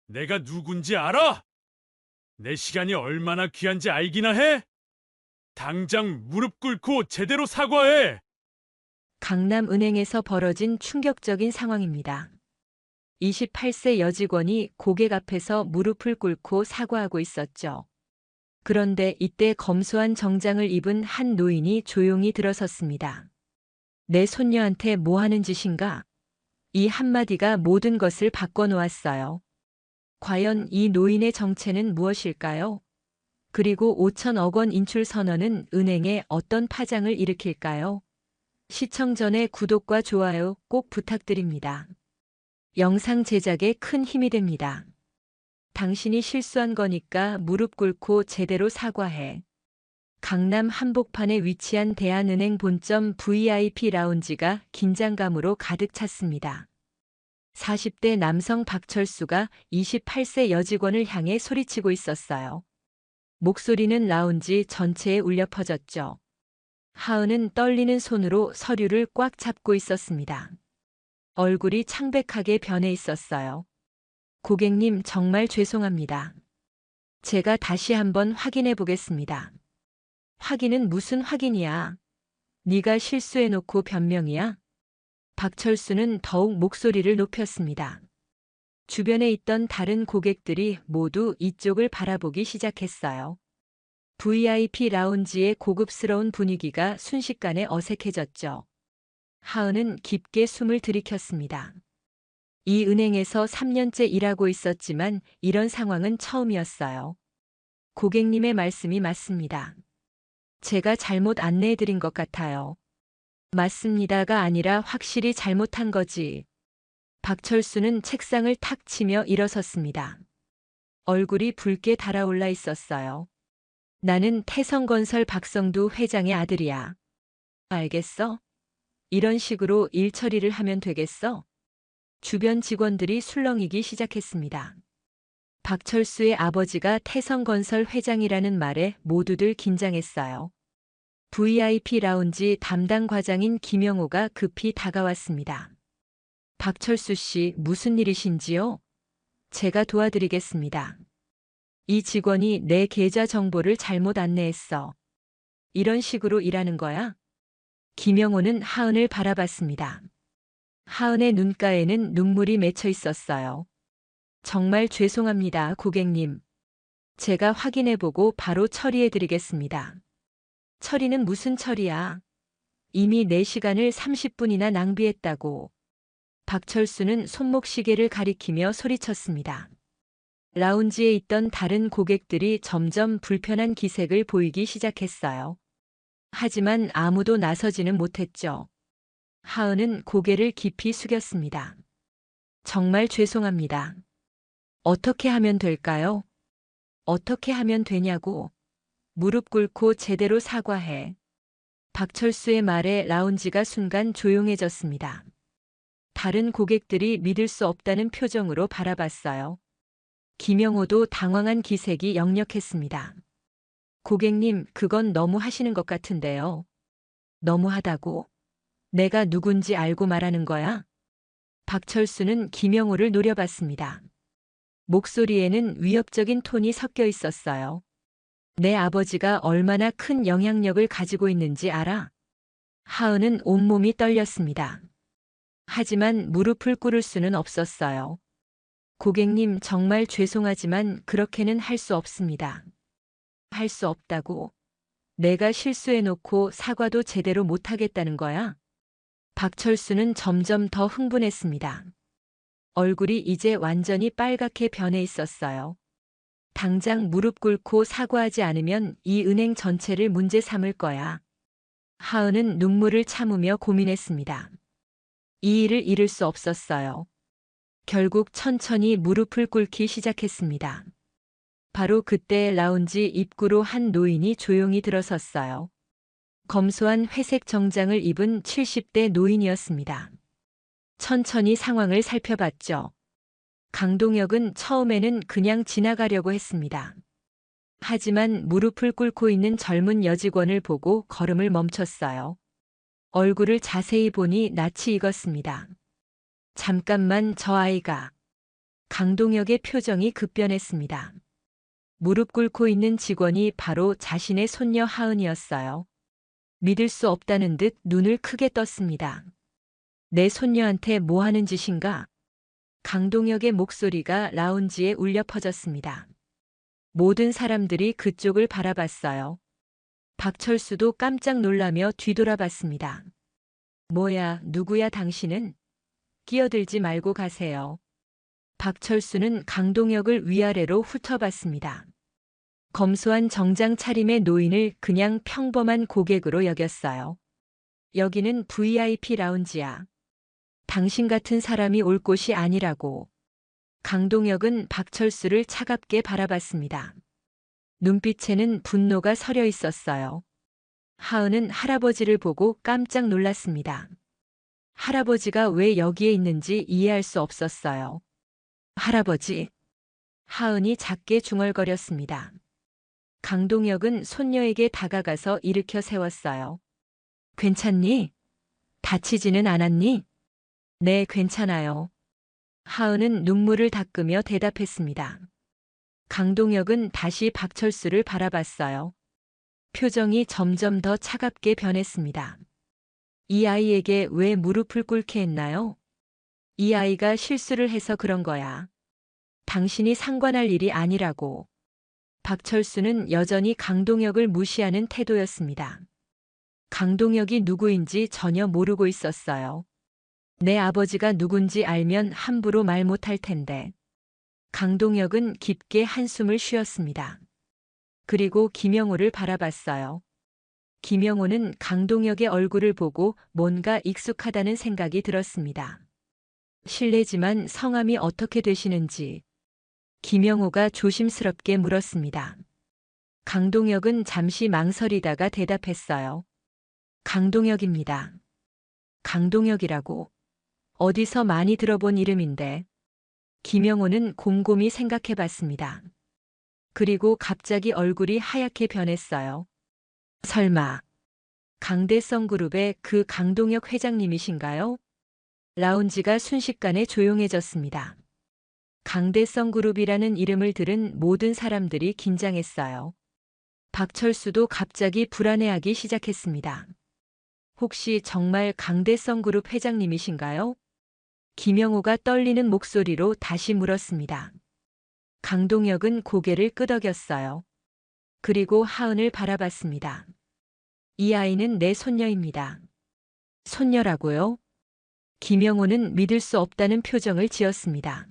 내가 누군지 알아? 내 시간이 얼마나 귀한지 알기나 해? 당장 무릎 꿇고 제대로 사과해! 강남은행에서 벌어진 충격적인 상황입니다. 28세 여직원이 고객 앞에서 무릎을 꿇고 사과하고 있었죠. 그런데 이때 검소한 정장을 입은 한 노인이 조용히 들어섰습니다. 내 손녀한테 뭐 하는 짓인가? 이 한마디가 모든 것을 바꿔놓았어요. 과연 이 노인의 정체는 무엇일까요? 그리고 5천억 원 인출 선언은 은행에 어떤 파장을 일으킬까요? 시청 전에 구독과 좋아요 꼭 부탁드립니다. 영상 제작에 큰 힘이 됩니다. 당신이 실수한 거니까 무릎 꿇고 제대로 사과해. 강남 한복판에 위치한 대한은행 본점 VIP 라운지가 긴장감으로 가득 찼습니다. 40대 남성 박철수가 28세 여직원을 향해 소리치고 있었어요. 목소리는 라운지 전체에 울려 퍼졌죠. 하은은 떨리는 손으로 서류를 꽉 잡고 있었습니다. 얼굴이 창백하게 변해 있었어요. 고객님, 정말 죄송합니다. 제가 다시 한번 확인해 보겠습니다. 확인은 무슨 확인이야? 네가 실수해놓고 변명이야? 박철수는 더욱 목소리를 높였습니다. 주변에 있던 다른 고객들이 모두 이쪽을 바라보기 시작했어요. VIP 라운지의 고급스러운 분위기가 순식간에 어색해졌죠. 하은은 깊게 숨을 들이켰습니다. 이 은행에서 3년째 일하고 있었지만 이런 상황은 처음이었어요. 고객님의 말씀이 맞습니다. 제가 잘못 안내해드린 것 같아요. 맞습니다가 아니라 확실히 잘못한 거지. 박철수는 책상을 탁 치며 일어섰습니다. 얼굴이 붉게 달아올라 있었어요. 나는 태성건설 박성두 회장의 아들이야. 알겠어? 이런 식으로 일 처리를 하면 되겠어? 주변 직원들이 술렁이기 시작했습니다. 박철수의 아버지가 태성건설 회장이라는 말에 모두들 긴장했어요. VIP 라운지 담당 과장인 김영호가 급히 다가왔습니다. 박철수 씨, 무슨 일이신지요? 제가 도와드리겠습니다. 이 직원이 내 계좌 정보를 잘못 안내했어. 이런 식으로 일하는 거야? 김영호는 하은을 바라봤습니다. 하은의 눈가에는 눈물이 맺혀 있었어요. 정말 죄송합니다, 고객님. 제가 확인해보고 바로 처리해드리겠습니다. 처리는 무슨 처리야? 이미 내 시간을 30분이나 낭비했다고. 박철수는 손목시계를 가리키며 소리쳤습니다. 라운지에 있던 다른 고객들이 점점 불편한 기색을 보이기 시작했어요. 하지만 아무도 나서지는 못했죠. 하은은 고개를 깊이 숙였습니다. 정말 죄송합니다. 어떻게 하면 될까요? 어떻게 하면 되냐고. 무릎 꿇고 제대로 사과해. 박철수의 말에 라운지가 순간 조용해졌습니다. 다른 고객들이 믿을 수 없다는 표정으로 바라봤어요. 김영호도 당황한 기색이 역력했습니다. 고객님, 그건 너무 하시는 것 같은데요. 너무하다고? 내가 누군지 알고 말하는 거야? 박철수는 김영호를 노려봤습니다. 목소리에는 위협적인 톤이 섞여 있었어요. 내 아버지가 얼마나 큰 영향력을 가지고 있는지 알아? 하은은 온몸이 떨렸습니다. 하지만 무릎을 꿇을 수는 없었어요. 고객님, 정말 죄송하지만 그렇게는 할 수 없습니다. 할 수 없다고? 내가 실수해놓고 사과도 제대로 못하겠다는 거야? 박철수는 점점 더 흥분했습니다. 얼굴이 이제 완전히 빨갛게 변해 있었어요. 당장 무릎 꿇고 사과하지 않으면 이 은행 전체를 문제 삼을 거야. 하은은 눈물을 참으며 고민했습니다. 이 일을 잃을 수 없었어요. 결국 천천히 무릎을 꿇기 시작했습니다. 바로 그때 라운지 입구로 한 노인이 조용히 들어섰어요. 검소한 회색 정장을 입은 70대 노인이었습니다. 천천히 상황을 살펴봤죠. 강동혁은 처음에는 그냥 지나가려고 했습니다. 하지만 무릎을 꿇고 있는 젊은 여직원을 보고 걸음을 멈췄어요. 얼굴을 자세히 보니 낯이 익었습니다. 잠깐만, 저 아이가. 강동혁의 표정이 급변했습니다. 무릎 꿇고 있는 직원이 바로 자신의 손녀 하은이었어요. 믿을 수 없다는 듯 눈을 크게 떴습니다. 내 손녀한테 뭐 하는 짓인가? 강동혁의 목소리가 라운지에 울려 퍼졌습니다. 모든 사람들이 그쪽을 바라봤어요. 박철수도 깜짝 놀라며 뒤돌아봤습니다. 뭐야, 누구야 당신은? 끼어들지 말고 가세요. 박철수는 강동혁을 위아래로 훑어봤습니다. 검소한 정장 차림의 노인을 그냥 평범한 고객으로 여겼어요. 여기는 VIP 라운지야. 당신 같은 사람이 올 곳이 아니라고. 강동혁은 박철수를 차갑게 바라봤습니다. 눈빛에는 분노가 서려 있었어요. 하은은 할아버지를 보고 깜짝 놀랐습니다. 할아버지가 왜 여기에 있는지 이해할 수 없었어요. 할아버지. 하은이 작게 중얼거렸습니다. 강동혁은 손녀에게 다가가서 일으켜 세웠어요. 괜찮니? 다치지는 않았니? 네, 괜찮아요. 하은은 눈물을 닦으며 대답했습니다. 강동혁은 다시 박철수를 바라봤어요. 표정이 점점 더 차갑게 변했습니다. 이 아이에게 왜 무릎을 꿇게 했나요? 이 아이가 실수를 해서 그런 거야. 당신이 상관할 일이 아니라고. 박철수는 여전히 강동혁을 무시하는 태도였습니다. 강동혁이 누구인지 전혀 모르고 있었어요. 내 아버지가 누군지 알면 함부로 말 못할 텐데. 강동혁은 깊게 한숨을 쉬었습니다. 그리고 김영호를 바라봤어요. 김영호는 강동혁의 얼굴을 보고 뭔가 익숙하다는 생각이 들었습니다. 실례지만 성함이 어떻게 되시는지. 김영호가 조심스럽게 물었습니다. 강동혁은 잠시 망설이다가 대답했어요. 강동혁입니다. 강동혁이라고? 어디서 많이 들어본 이름인데. 김영호는 곰곰이 생각해 봤습니다. 그리고 갑자기 얼굴이 하얗게 변했어요. 설마 강대성 그룹의 그 강동혁 회장님이신가요? 라운지가 순식간에 조용해졌습니다. 강대성 그룹이라는 이름을 들은 모든 사람들이 긴장했어요. 박철수도 갑자기 불안해하기 시작했습니다. 혹시 정말 강대성 그룹 회장님이신가요? 김영호가 떨리는 목소리로 다시 물었습니다. 강동혁은 고개를 끄덕였어요. 그리고 하은을 바라봤습니다. 이 아이는 내 손녀입니다. 손녀라고요? 김영호는 믿을 수 없다는 표정을 지었습니다.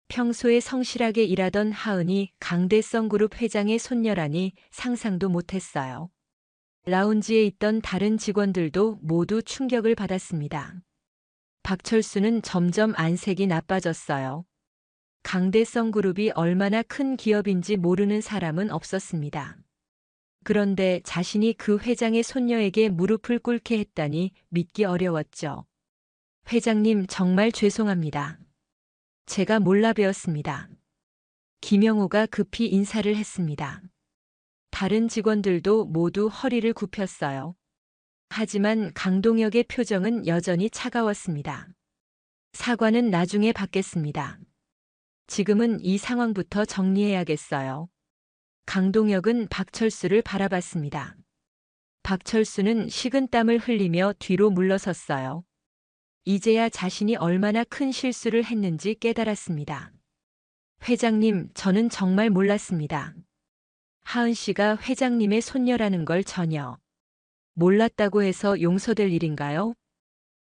평소에 성실하게 일하던 하은이 강대성 그룹 회장의 손녀라니 상상도 못했어요. 라운지에 있던 다른 직원들도 모두 충격을 받았습니다. 박철수는 점점 안색이 나빠졌어요. 강대성 그룹이 얼마나 큰 기업인지 모르는 사람은 없었습니다. 그런데 자신이 그 회장의 손녀에게 무릎을 꿇게 했다니 믿기 어려웠죠. 회장님, 정말 죄송합니다. 제가 몰라 배웠습니다. 김영호가 급히 인사를 했습니다. 다른 직원들도 모두 허리를 굽혔어요. 하지만 강동혁의 표정은 여전히 차가웠습니다. 사과는 나중에 받겠습니다. 지금은 이 상황부터 정리해야겠어요. 강동혁은 박철수를 바라봤습니다. 박철수는 식은땀을 흘리며 뒤로 물러섰어요. 이제야 자신이 얼마나 큰 실수를 했는지 깨달았습니다. 회장님, 저는 정말 몰랐습니다. 하은 씨가 회장님의 손녀라는 걸 전혀 몰랐다고 해서 용서될 일인가요?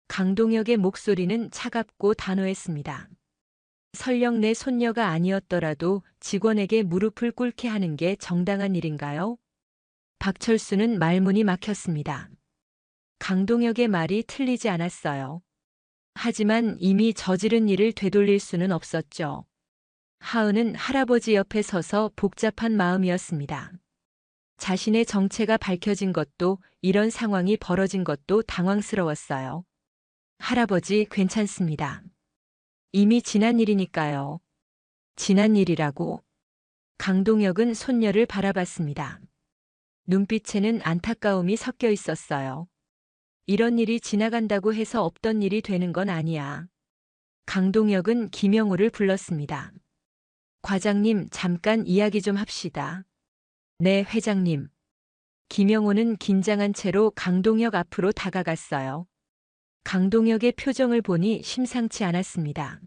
강동혁의 목소리는 차갑고 단호했습니다. 설령 내 손녀가 아니었더라도 직원에게 무릎을 꿇게 하는 게 정당한 일인가요? 박철수는 말문이 막혔습니다. 강동혁의 말이 틀리지 않았어요. 하지만 이미 저지른 일을 되돌릴 수는 없었죠. 하은은 할아버지 옆에 서서 복잡한 마음이었습니다. 자신의 정체가 밝혀진 것도 이런 상황이 벌어진 것도 당황스러웠어요. 할아버지, 괜찮습니다. 이미 지난 일이니까요. 지난 일이라고. 강동혁은 손녀를 바라봤습니다. 눈빛에는 안타까움이 섞여 있었어요. 이런 일이 지나간다고 해서 없던 일이 되는 건 아니야. 강동혁은 김영호를 불렀습니다. 과장님, 잠깐 이야기 좀 합시다. 네, 회장님. 김영호는 긴장한 채로 강동혁 앞으로 다가갔어요. 강동혁의 표정을 보니 심상치 않았습니다.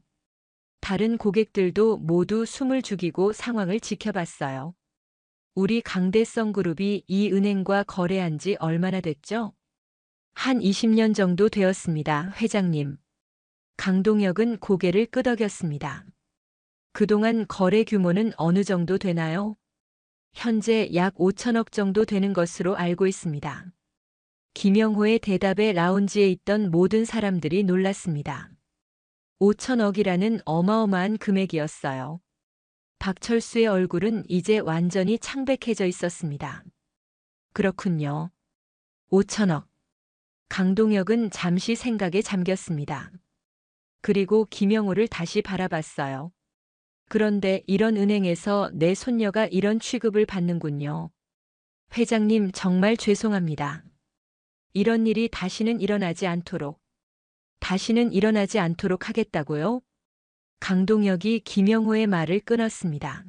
다른 고객들도 모두 숨을 죽이고 상황을 지켜봤어요. 우리 강대성 그룹이 이 은행과 거래한 지 얼마나 됐죠? 한 20년 정도 되었습니다, 회장님. 강동혁은 고개를 끄덕였습니다. 그동안 거래 규모는 어느 정도 되나요? 현재 약 5천억 정도 되는 것으로 알고 있습니다. 김영호의 대답에 라운지에 있던 모든 사람들이 놀랐습니다. 5천억이라는 어마어마한 금액이었어요. 박철수의 얼굴은 이제 완전히 창백해져 있었습니다. 그렇군요. 5천억. 강동혁은 잠시 생각에 잠겼습니다. 그리고 김영호를 다시 바라봤어요. 그런데 이런 은행에서 내 손녀가 이런 취급을 받는군요. 회장님, 정말 죄송합니다. 이런 일이 다시는 일어나지 않도록 하겠다고요? 강동혁이 김영호의 말을 끊었습니다.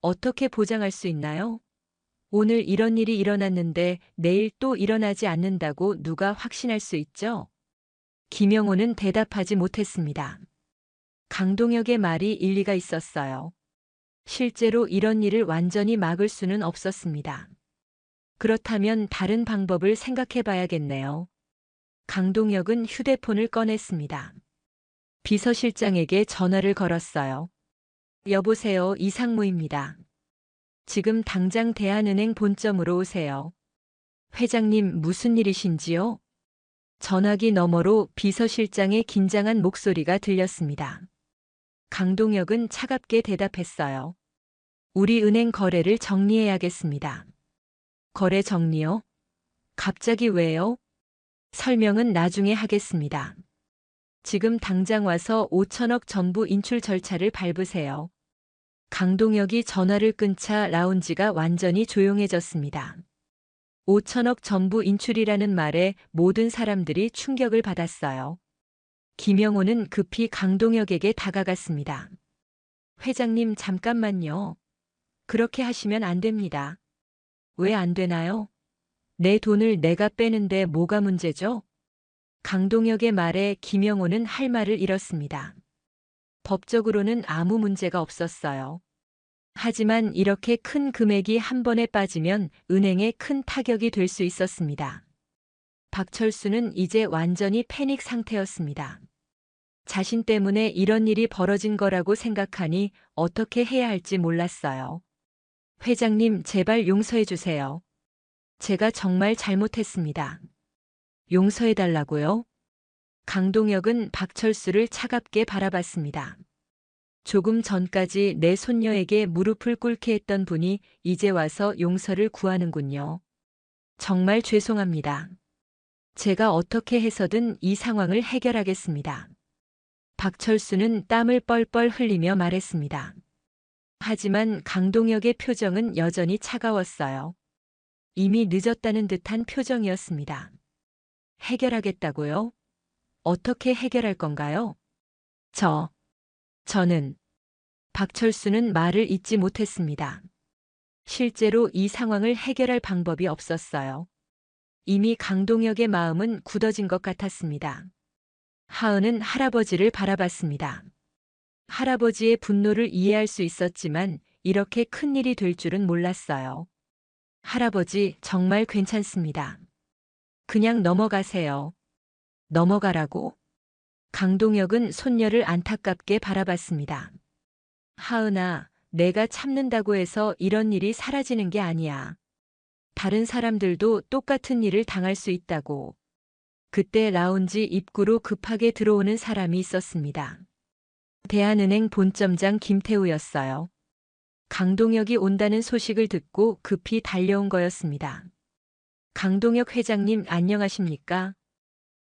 어떻게 보장할 수 있나요? 오늘 이런 일이 일어났는데 내일 또 일어나지 않는다고 누가 확신할 수 있죠? 김영호는 대답하지 못했습니다. 강동혁의 말이 일리가 있었어요. 실제로 이런 일을 완전히 막을 수는 없었습니다. 그렇다면 다른 방법을 생각해 봐야겠네요. 강동혁은 휴대폰을 꺼냈습니다. 비서실장에게 전화를 걸었어요. 여보세요, 이상무입니다. 지금 당장 대한은행 본점으로 오세요. 회장님, 무슨 일이신지요? 전화기 너머로 비서실장의 긴장한 목소리가 들렸습니다. 강동혁은 차갑게 대답했어요. 우리 은행 거래를 정리해야겠습니다. 거래 정리요? 갑자기 왜요? 설명은 나중에 하겠습니다. 지금 당장 와서 5천억 전부 인출 절차를 밟으세요. 강동혁이 전화를 끊자 라운지가 완전히 조용해졌습니다. 5천억 전부 인출이라는 말에 모든 사람들이 충격을 받았어요. 김영호는 급히 강동혁에게 다가갔습니다. 회장님, 잠깐만요. 그렇게 하시면 안 됩니다. 왜 안 되나요? 내 돈을 내가 빼는데 뭐가 문제죠? 강동혁의 말에 김영호는 할 말을 잃었습니다. 법적으로는 아무 문제가 없었어요. 하지만 이렇게 큰 금액이 한 번에 빠지면 은행에 큰 타격이 될 수 있었습니다. 박철수는 이제 완전히 패닉 상태였습니다. 자신 때문에 이런 일이 벌어진 거라고 생각하니 어떻게 해야 할지 몰랐어요. 회장님, 제발 용서해 주세요. 제가 정말 잘못했습니다. 용서해 달라고요? 강동혁은 박철수를 차갑게 바라봤습니다. 조금 전까지 내 손녀에게 무릎을 꿇게 했던 분이 이제 와서 용서를 구하는군요. 정말 죄송합니다. 제가 어떻게 해서든 이 상황을 해결하겠습니다. 박철수는 땀을 뻘뻘 흘리며 말했습니다. 하지만 강동혁의 표정은 여전히 차가웠어요. 이미 늦었다는 듯한 표정이었습니다. 해결하겠다고요? 어떻게 해결할 건가요? 저는 박철수는 말을 잇지 못했습니다. 실제로 이 상황을 해결할 방법이 없었어요. 이미 강동혁의 마음은 굳어진 것 같았습니다. 하은은 할아버지를 바라봤습니다. 할아버지의 분노를 이해할 수 있었지만 이렇게 큰 일이 될 줄은 몰랐어요. 할아버지, 정말 괜찮습니다. 그냥 넘어가세요. 넘어가라고? 강동혁은 손녀를 안타깝게 바라봤습니다. 하은아, 내가 참는다고 해서 이런 일이 사라지는 게 아니야. 다른 사람들도 똑같은 일을 당할 수 있다고. 그때 라운지 입구로 급하게 들어오는 사람이 있었습니다. 대한은행 본점장 김태우였어요. 강동혁이 온다는 소식을 듣고 급히 달려온 거였습니다. 강동혁 회장님, 안녕하십니까?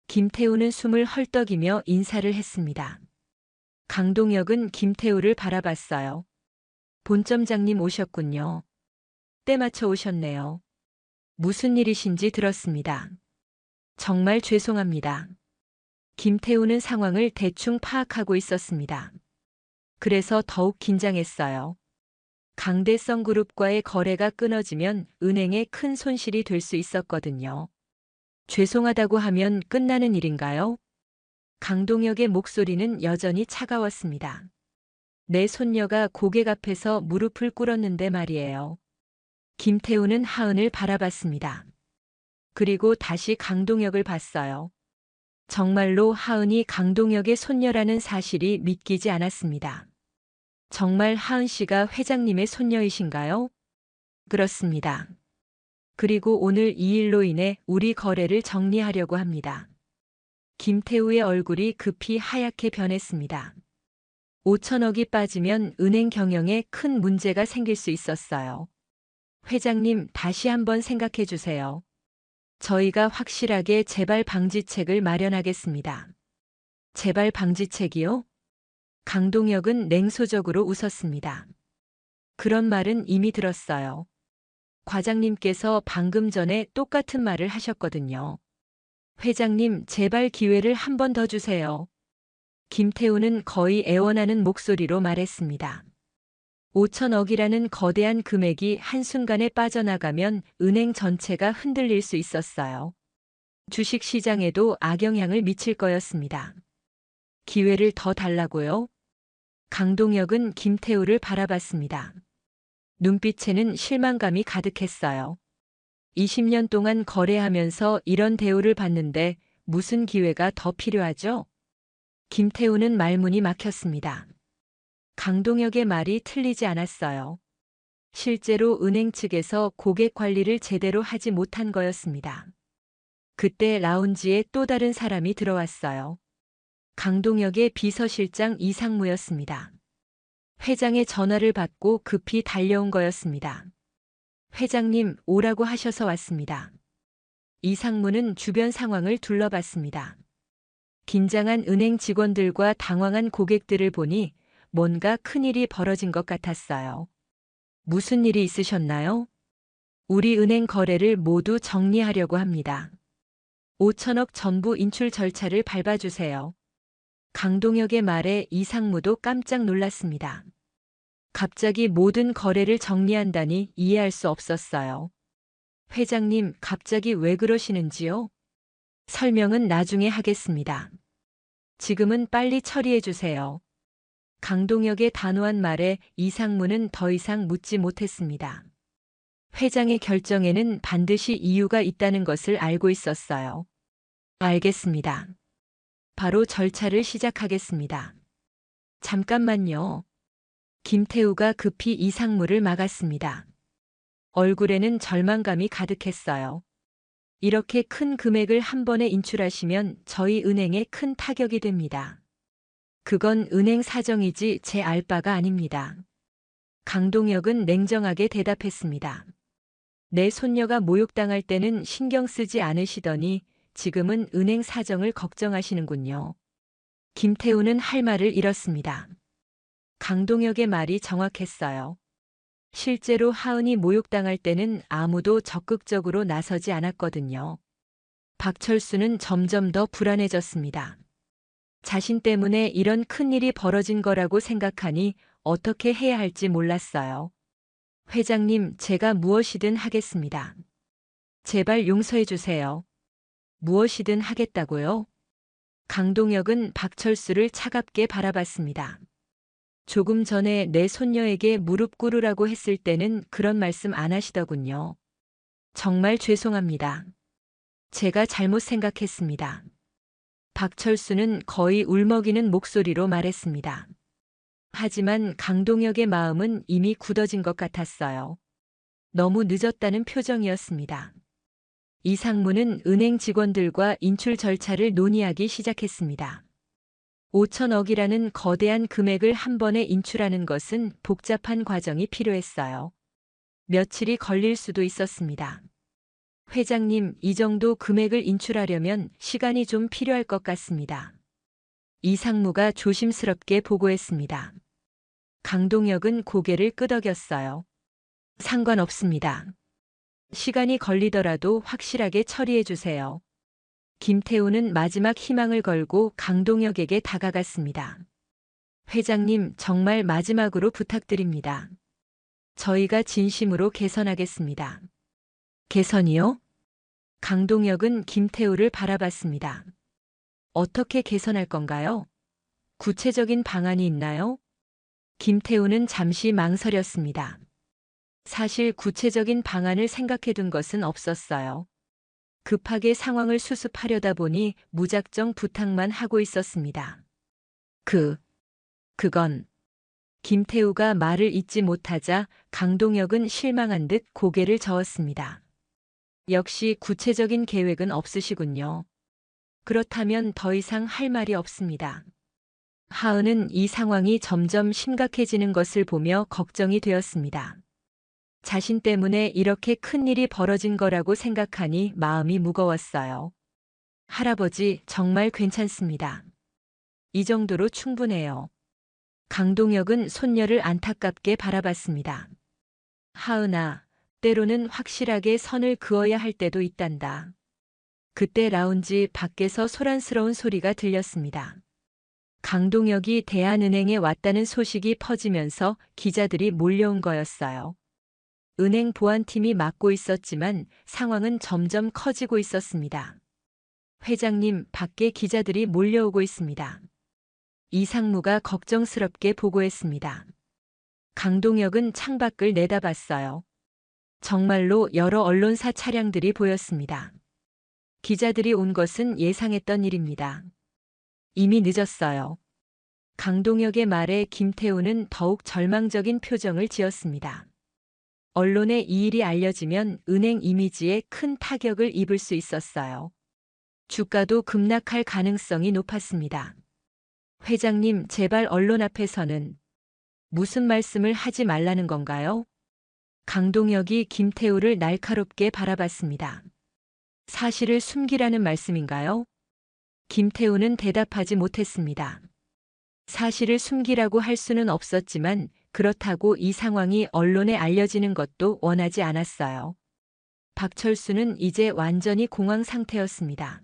김태우는 숨을 헐떡이며 인사를 했습니다. 강동혁은 김태우를 바라봤어요. 본점장님 오셨군요. 때맞춰 오셨네요. 무슨 일이신지 들었습니다. 정말 죄송합니다. 김태우는 상황을 대충 파악하고 있었습니다. 그래서 더욱 긴장했어요. 강대성 그룹과의 거래가 끊어지면 은행에 큰 손실이 될 수 있었거든요. 죄송하다고 하면 끝나는 일인가요? 강동혁의 목소리는 여전히 차가웠습니다. 내 손녀가 고객 앞에서 무릎을 꿇었는데 말이에요. 김태우는 하은을 바라봤습니다. 그리고 다시 강동혁을 봤어요. 정말로 하은이 강동혁의 손녀라는 사실이 믿기지 않았습니다. 정말 하은 씨가 회장님의 손녀이신가요? 그렇습니다. 그리고 오늘 이 일로 인해 우리 거래를 정리하려고 합니다. 김태우의 얼굴이 급히 하얗게 변했습니다. 5천억이 빠지면 은행 경영에 큰 문제가 생길 수 있었어요. 회장님, 다시 한번 생각해 주세요. 저희가 확실하게 재발 방지책을 마련하겠습니다. 재발 방지책이요? 강동혁은 냉소적으로 웃었습니다. 그런 말은 이미 들었어요. 과장님께서 방금 전에 똑같은 말을 하셨거든요. 회장님, 제발 기회를 한 번 더 주세요. 김태우는 거의 애원하는 목소리로 말했습니다. 5천억이라는 거대한 금액이 한순간에 빠져나가면 은행 전체가 흔들릴 수 있었어요. 주식 시장에도 악영향을 미칠 거였습니다. 기회를 더 달라고요? 강동혁은 김태우를 바라봤습니다. 눈빛에는 실망감이 가득했어요. 20년 동안 거래하면서 이런 대우를 받는데 무슨 기회가 더 필요하죠? 김태우는 말문이 막혔습니다. 강동혁의 말이 틀리지 않았어요. 실제로 은행 측에서 고객 관리를 제대로 하지 못한 거였습니다. 그때 라운지에 또 다른 사람이 들어왔어요. 강동혁의 비서실장 이상무였습니다. 회장의 전화를 받고 급히 달려온 거였습니다. 회장님, 오라고 하셔서 왔습니다. 이상무는 주변 상황을 둘러봤습니다. 긴장한 은행 직원들과 당황한 고객들을 보니 뭔가 큰일이 벌어진 것 같았어요. 무슨 일이 있으셨나요? 우리 은행 거래를 모두 정리하려고 합니다. 5천억 전부 인출 절차를 밟아주세요. 강동혁의 말에 이상무도 깜짝 놀랐습니다. 갑자기 모든 거래를 정리한다니 이해할 수 없었어요. 회장님, 갑자기 왜 그러시는지요? 설명은 나중에 하겠습니다. 지금은 빨리 처리해 주세요. 강동혁의 단호한 말에 이상무는 더 이상 묻지 못했습니다. 회장의 결정에는 반드시 이유가 있다는 것을 알고 있었어요. 알겠습니다. 바로 절차를 시작하겠습니다. 잠깐만요. 김태우가 급히 이상무를 막았습니다. 얼굴에는 절망감이 가득했어요. 이렇게 큰 금액을 한 번에 인출하시면 저희 은행에 큰 타격이 됩니다. 그건 은행 사정이지 제 알 바가 아닙니다. 강동혁은 냉정하게 대답했습니다. 내 손녀가 모욕당할 때는 신경 쓰지 않으시더니 지금은 은행 사정을 걱정하시는군요. 김태우는 할 말을 잃었습니다. 강동혁의 말이 정확했어요. 실제로 하은이 모욕당할 때는 아무도 적극적으로 나서지 않았거든요. 박철수는 점점 더 불안해졌습니다. 자신 때문에 이런 큰일이 벌어진 거라고 생각하니 어떻게 해야 할지 몰랐어요. 회장님, 제가 무엇이든 하겠습니다. 제발 용서해 주세요. 무엇이든 하겠다고요? 강동혁은 박철수를 차갑게 바라봤습니다. 조금 전에 내 손녀에게 무릎 꿇으라고 했을 때는 그런 말씀 안 하시더군요. 정말 죄송합니다. 제가 잘못 생각했습니다. 박철수는 거의 울먹이는 목소리로 말했습니다. 하지만 강동혁의 마음은 이미 굳어진 것 같았어요. 너무 늦었다는 표정이었습니다. 이상무는 은행 직원들과 인출 절차를 논의하기 시작했습니다. 5천억이라는 거대한 금액을 한 번에 인출하는 것은 복잡한 과정이 필요했어요. 며칠이 걸릴 수도 있었습니다. 회장님, 이 정도 금액을 인출하려면 시간이 좀 필요할 것 같습니다. 이상무가 조심스럽게 보고했습니다. 강동혁은 고개를 끄덕였어요. 상관없습니다. 시간이 걸리더라도 확실하게 처리해 주세요. 김태우는 마지막 희망을 걸고 강동혁에게 다가갔습니다. 회장님, 정말 마지막으로 부탁드립니다. 저희가 진심으로 개선하겠습니다. 개선이요? 강동혁은 김태우를 바라봤습니다. 어떻게 개선할 건가요? 구체적인 방안이 있나요? 김태우는 잠시 망설였습니다. 사실 구체적인 방안을 생각해둔 것은 없었어요. 급하게 상황을 수습하려다 보니 무작정 부탁만 하고 있었습니다. 그건 김태우가 말을 잇지 못하자 강동혁은 실망한 듯 고개를 저었습니다. 역시 구체적인 계획은 없으시군요. 그렇다면 더 이상 할 말이 없습니다. 하은은 이 상황이 점점 심각해지는 것을 보며 걱정이 되었습니다. 자신 때문에 이렇게 큰 일이 벌어진 거라고 생각하니 마음이 무거웠어요. 할아버지, 정말 괜찮습니다. 이 정도로 충분해요. 강동혁은 손녀를 안타깝게 바라봤습니다. 하은아, 때로는 확실하게 선을 그어야 할 때도 있단다. 그때 라운지 밖에서 소란스러운 소리가 들렸습니다. 강동혁이 대한은행에 왔다는 소식이 퍼지면서 기자들이 몰려온 거였어요. 은행 보안팀이 맡고 있었지만 상황은 점점 커지고 있었습니다. 회장님, 밖에 기자들이 몰려오고 있습니다. 이상무가 걱정스럽게 보고했습니다. 강동혁은 창밖을 내다봤어요. 정말로 여러 언론사 차량들이 보였습니다. 기자들이 온 것은 예상했던 일입니다. 이미 늦었어요. 강동혁의 말에 김태우는 더욱 절망적인 표정을 지었습니다. 언론에 이 일이 알려지면 은행 이미지에 큰 타격을 입을 수 있었어요. 주가도 급락할 가능성이 높았습니다. 회장님, 제발 언론 앞에서는 무슨 말씀을 하지 말라는 건가요? 강동혁이 김태우를 날카롭게 바라봤습니다. 사실을 숨기라는 말씀인가요? 김태우는 대답하지 못했습니다. 사실을 숨기라고 할 수는 없었지만 그렇다고 이 상황이 언론에 알려지는 것도 원하지 않았어요. 박철수는 이제 완전히 공황 상태였습니다.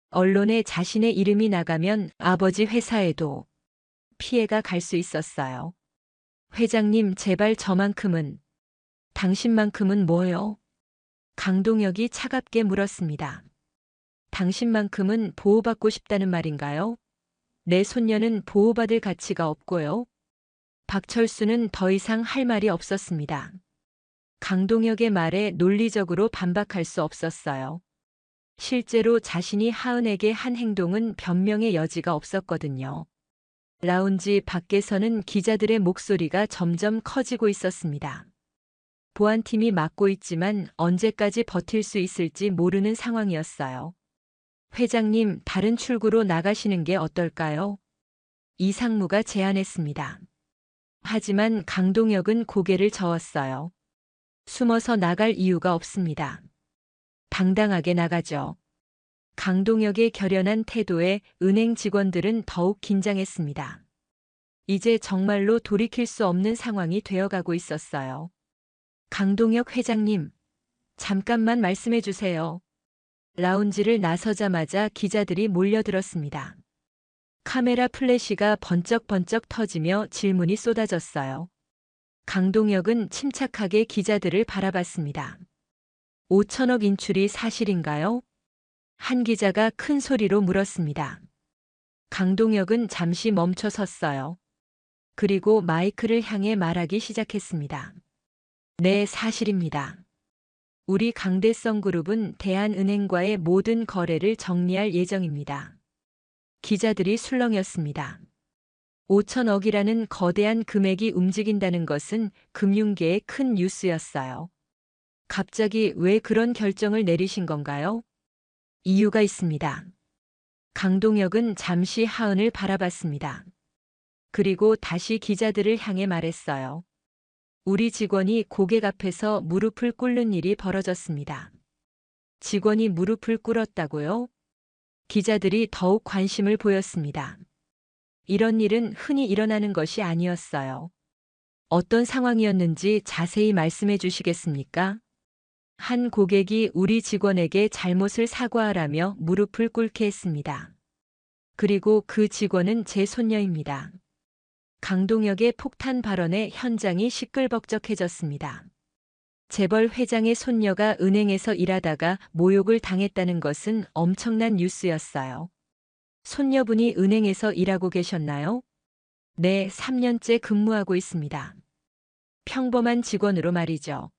언론에 자신의 이름이 나가면 아버지 회사에도 피해가 갈 수 있었어요. 회장님, 제발 저만큼은, 당신만큼은 뭐요? 강동혁이 차갑게 물었습니다. 당신만큼은 보호받고 싶다는 말인가요? 내 손녀는 보호받을 가치가 없고요. 박철수는 더 이상 할 말이 없었습니다. 강동혁의 말에 논리적으로 반박할 수 없었어요. 실제로 자신이 하은에게 한 행동은 변명의 여지가 없었거든요. 라운지 밖에서는 기자들의 목소리가 점점 커지고 있었습니다. 보안팀이 막고 있지만 언제까지 버틸 수 있을지 모르는 상황이었어요. 회장님, 다른 출구로 나가시는 게 어떨까요? 이상무가 제안했습니다. 하지만 강동혁은 고개를 저었어요. 숨어서 나갈 이유가 없습니다. 당당하게 나가죠. 강동혁의 결연한 태도에 은행 직원들은 더욱 긴장했습니다. 이제 정말로 돌이킬 수 없는 상황이 되어가고 있었어요. 강동혁 회장님, 잠깐만 말씀해 주세요. 라운지를 나서자마자 기자들이 몰려들었습니다. 카메라 플래시가 번쩍번쩍 터지며 질문이 쏟아졌어요. 강동혁은 침착하게 기자들을 바라봤습니다. 5천억 인출이 사실인가요? 한 기자가 큰 소리로 물었습니다. 강동혁은 잠시 멈춰 섰어요. 그리고 마이크를 향해 말하기 시작했습니다. 네, 사실입니다. 우리 강대성 그룹은 대한은행과의 모든 거래를 정리할 예정입니다. 기자들이 술렁였습니다. 5천억이라는 거대한 금액이 움직인다는 것은 금융계의 큰 뉴스였어요. 갑자기 왜 그런 결정을 내리신 건가요? 이유가 있습니다. 강동혁은 잠시 하은을 바라봤습니다. 그리고 다시 기자들을 향해 말했어요. 우리 직원이 고객 앞에서 무릎을 꿇는 일이 벌어졌습니다. 직원이 무릎을 꿇었다고요? 기자들이 더욱 관심을 보였습니다. 이런 일은 흔히 일어나는 것이 아니었어요. 어떤 상황이었는지 자세히 말씀해 주시겠습니까? 한 고객이 우리 직원에게 잘못을 사과하라며 무릎을 꿇게 했습니다. 그리고 그 직원은 제 손녀입니다. 강동혁의 폭탄 발언에 현장이 시끌벅적해졌습니다. 재벌 회장의 손녀가 은행에서 일하다가 모욕을 당했다는 것은 엄청난 뉴스였어요. 손녀분이 은행에서 일하고 계셨나요? 네, 3년째 근무하고 있습니다. 평범한 직원으로 말이죠.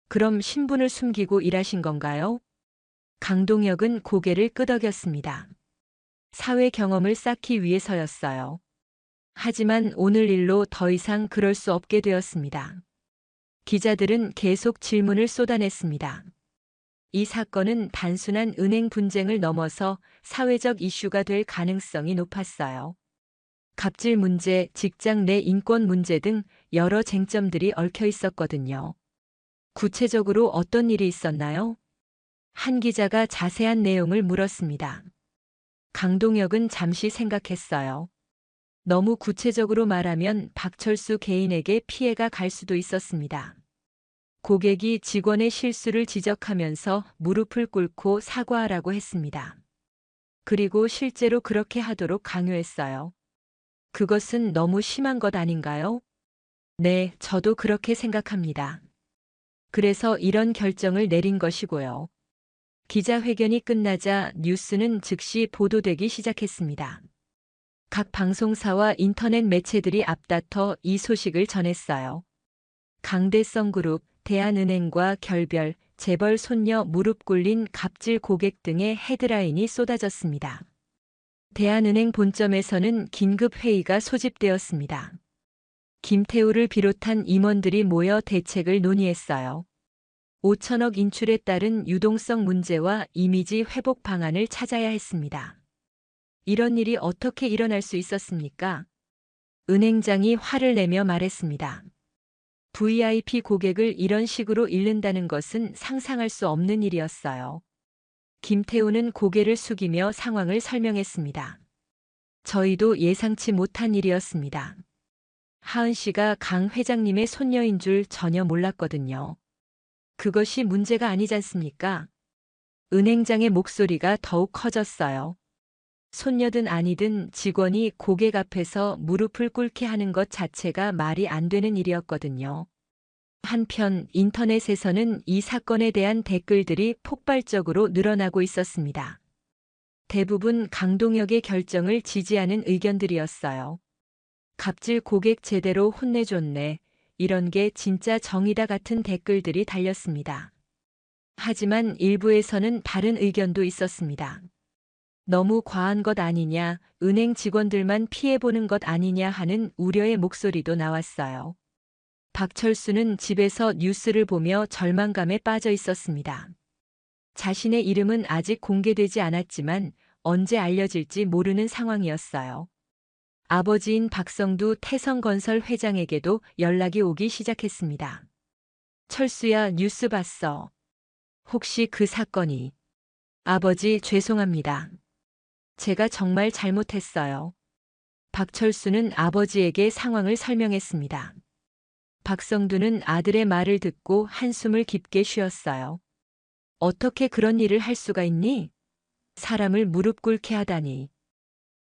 그럼 신분을 숨기고 일하신 건가요? 강동혁은 고개를 끄덕였습니다. 사회 경험을 쌓기 위해서였어요. 하지만 오늘 일로 더 이상 그럴 수 없게 되었습니다. 기자들은 계속 질문을 쏟아냈습니다. 이 사건은 단순한 은행 분쟁을 넘어서 사회적 이슈가 될 가능성이 높았어요. 갑질 문제, 직장 내 인권 문제 등 여러 쟁점들이 얽혀 있었거든요. 구체적으로 어떤 일이 있었나요? 한 기자가 자세한 내용을 물었습니다. 강동혁은 잠시 생각했어요. 너무 구체적으로 말하면 박철수 개인에게 피해가 갈 수도 있었습니다. 고객이 직원의 실수를 지적하면서 무릎을 꿇고 사과하라고 했습니다. 그리고 실제로 그렇게 하도록 강요했어요. 그것은 너무 심한 것 아닌가요? 네, 저도 그렇게 생각합니다. 그래서 이런 결정을 내린 것이고요. 기자회견이 끝나자 뉴스는 즉시 보도되기 시작했습니다. 각 방송사와 인터넷 매체들이 앞다퉈 이 소식을 전했어요. 강대성그룹, 대한은행과 결별, 재벌 손녀 무릎 꿇린 갑질 고객 등의 헤드라인이 쏟아졌습니다. 대한은행 본점에서는 긴급 회의가 소집되었습니다. 김태우를 비롯한 임원들이 모여 대책을 논의했어요. 5천억 인출에 따른 유동성 문제와 이미지 회복 방안을 찾아야 했습니다. 이런 일이 어떻게 일어날 수 있었습니까? 은행장이 화를 내며 말했습니다. VIP 고객을 이런 식으로 잃는다는 것은 상상할 수 없는 일이었어요. 김태우는 고개를 숙이며 상황을 설명했습니다. 저희도 예상치 못한 일이었습니다. 하은 씨가 강 회장님의 손녀인 줄 전혀 몰랐거든요. 그것이 문제가 아니지 않습니까? 은행장의 목소리가 더욱 커졌어요. 손녀든 아니든 직원이 고객 앞에서 무릎을 꿇게 하는 것 자체가 말이 안 되는 일이었거든요. 한편 인터넷에서는 이 사건에 대한 댓글들이 폭발적으로 늘어나고 있었습니다. 대부분 강동혁의 결정을 지지하는 의견들이었어요. 갑질 고객 제대로 혼내줬네. 이런 게 진짜 정의다 같은 댓글들이 달렸습니다. 하지만 일부에서는 다른 의견도 있었습니다. 너무 과한 것 아니냐, 은행 직원들만 피해보는 것 아니냐 하는 우려의 목소리도 나왔어요. 박철수는 집에서 뉴스를 보며 절망감에 빠져 있었습니다. 자신의 이름은 아직 공개되지 않았지만 언제 알려질지 모르는 상황이었어요. 아버지인 박성두 태성건설 회장에게도 연락이 오기 시작했습니다. 철수야, 뉴스 봤어. 혹시 그 사건이... 아버지, 죄송합니다. 제가 정말 잘못했어요. 박철수는 아버지에게 상황을 설명했습니다. 박성두는 아들의 말을 듣고 한숨을 깊게 쉬었어요. 어떻게 그런 일을 할 수가 있니? 사람을 무릎 꿇게 하다니.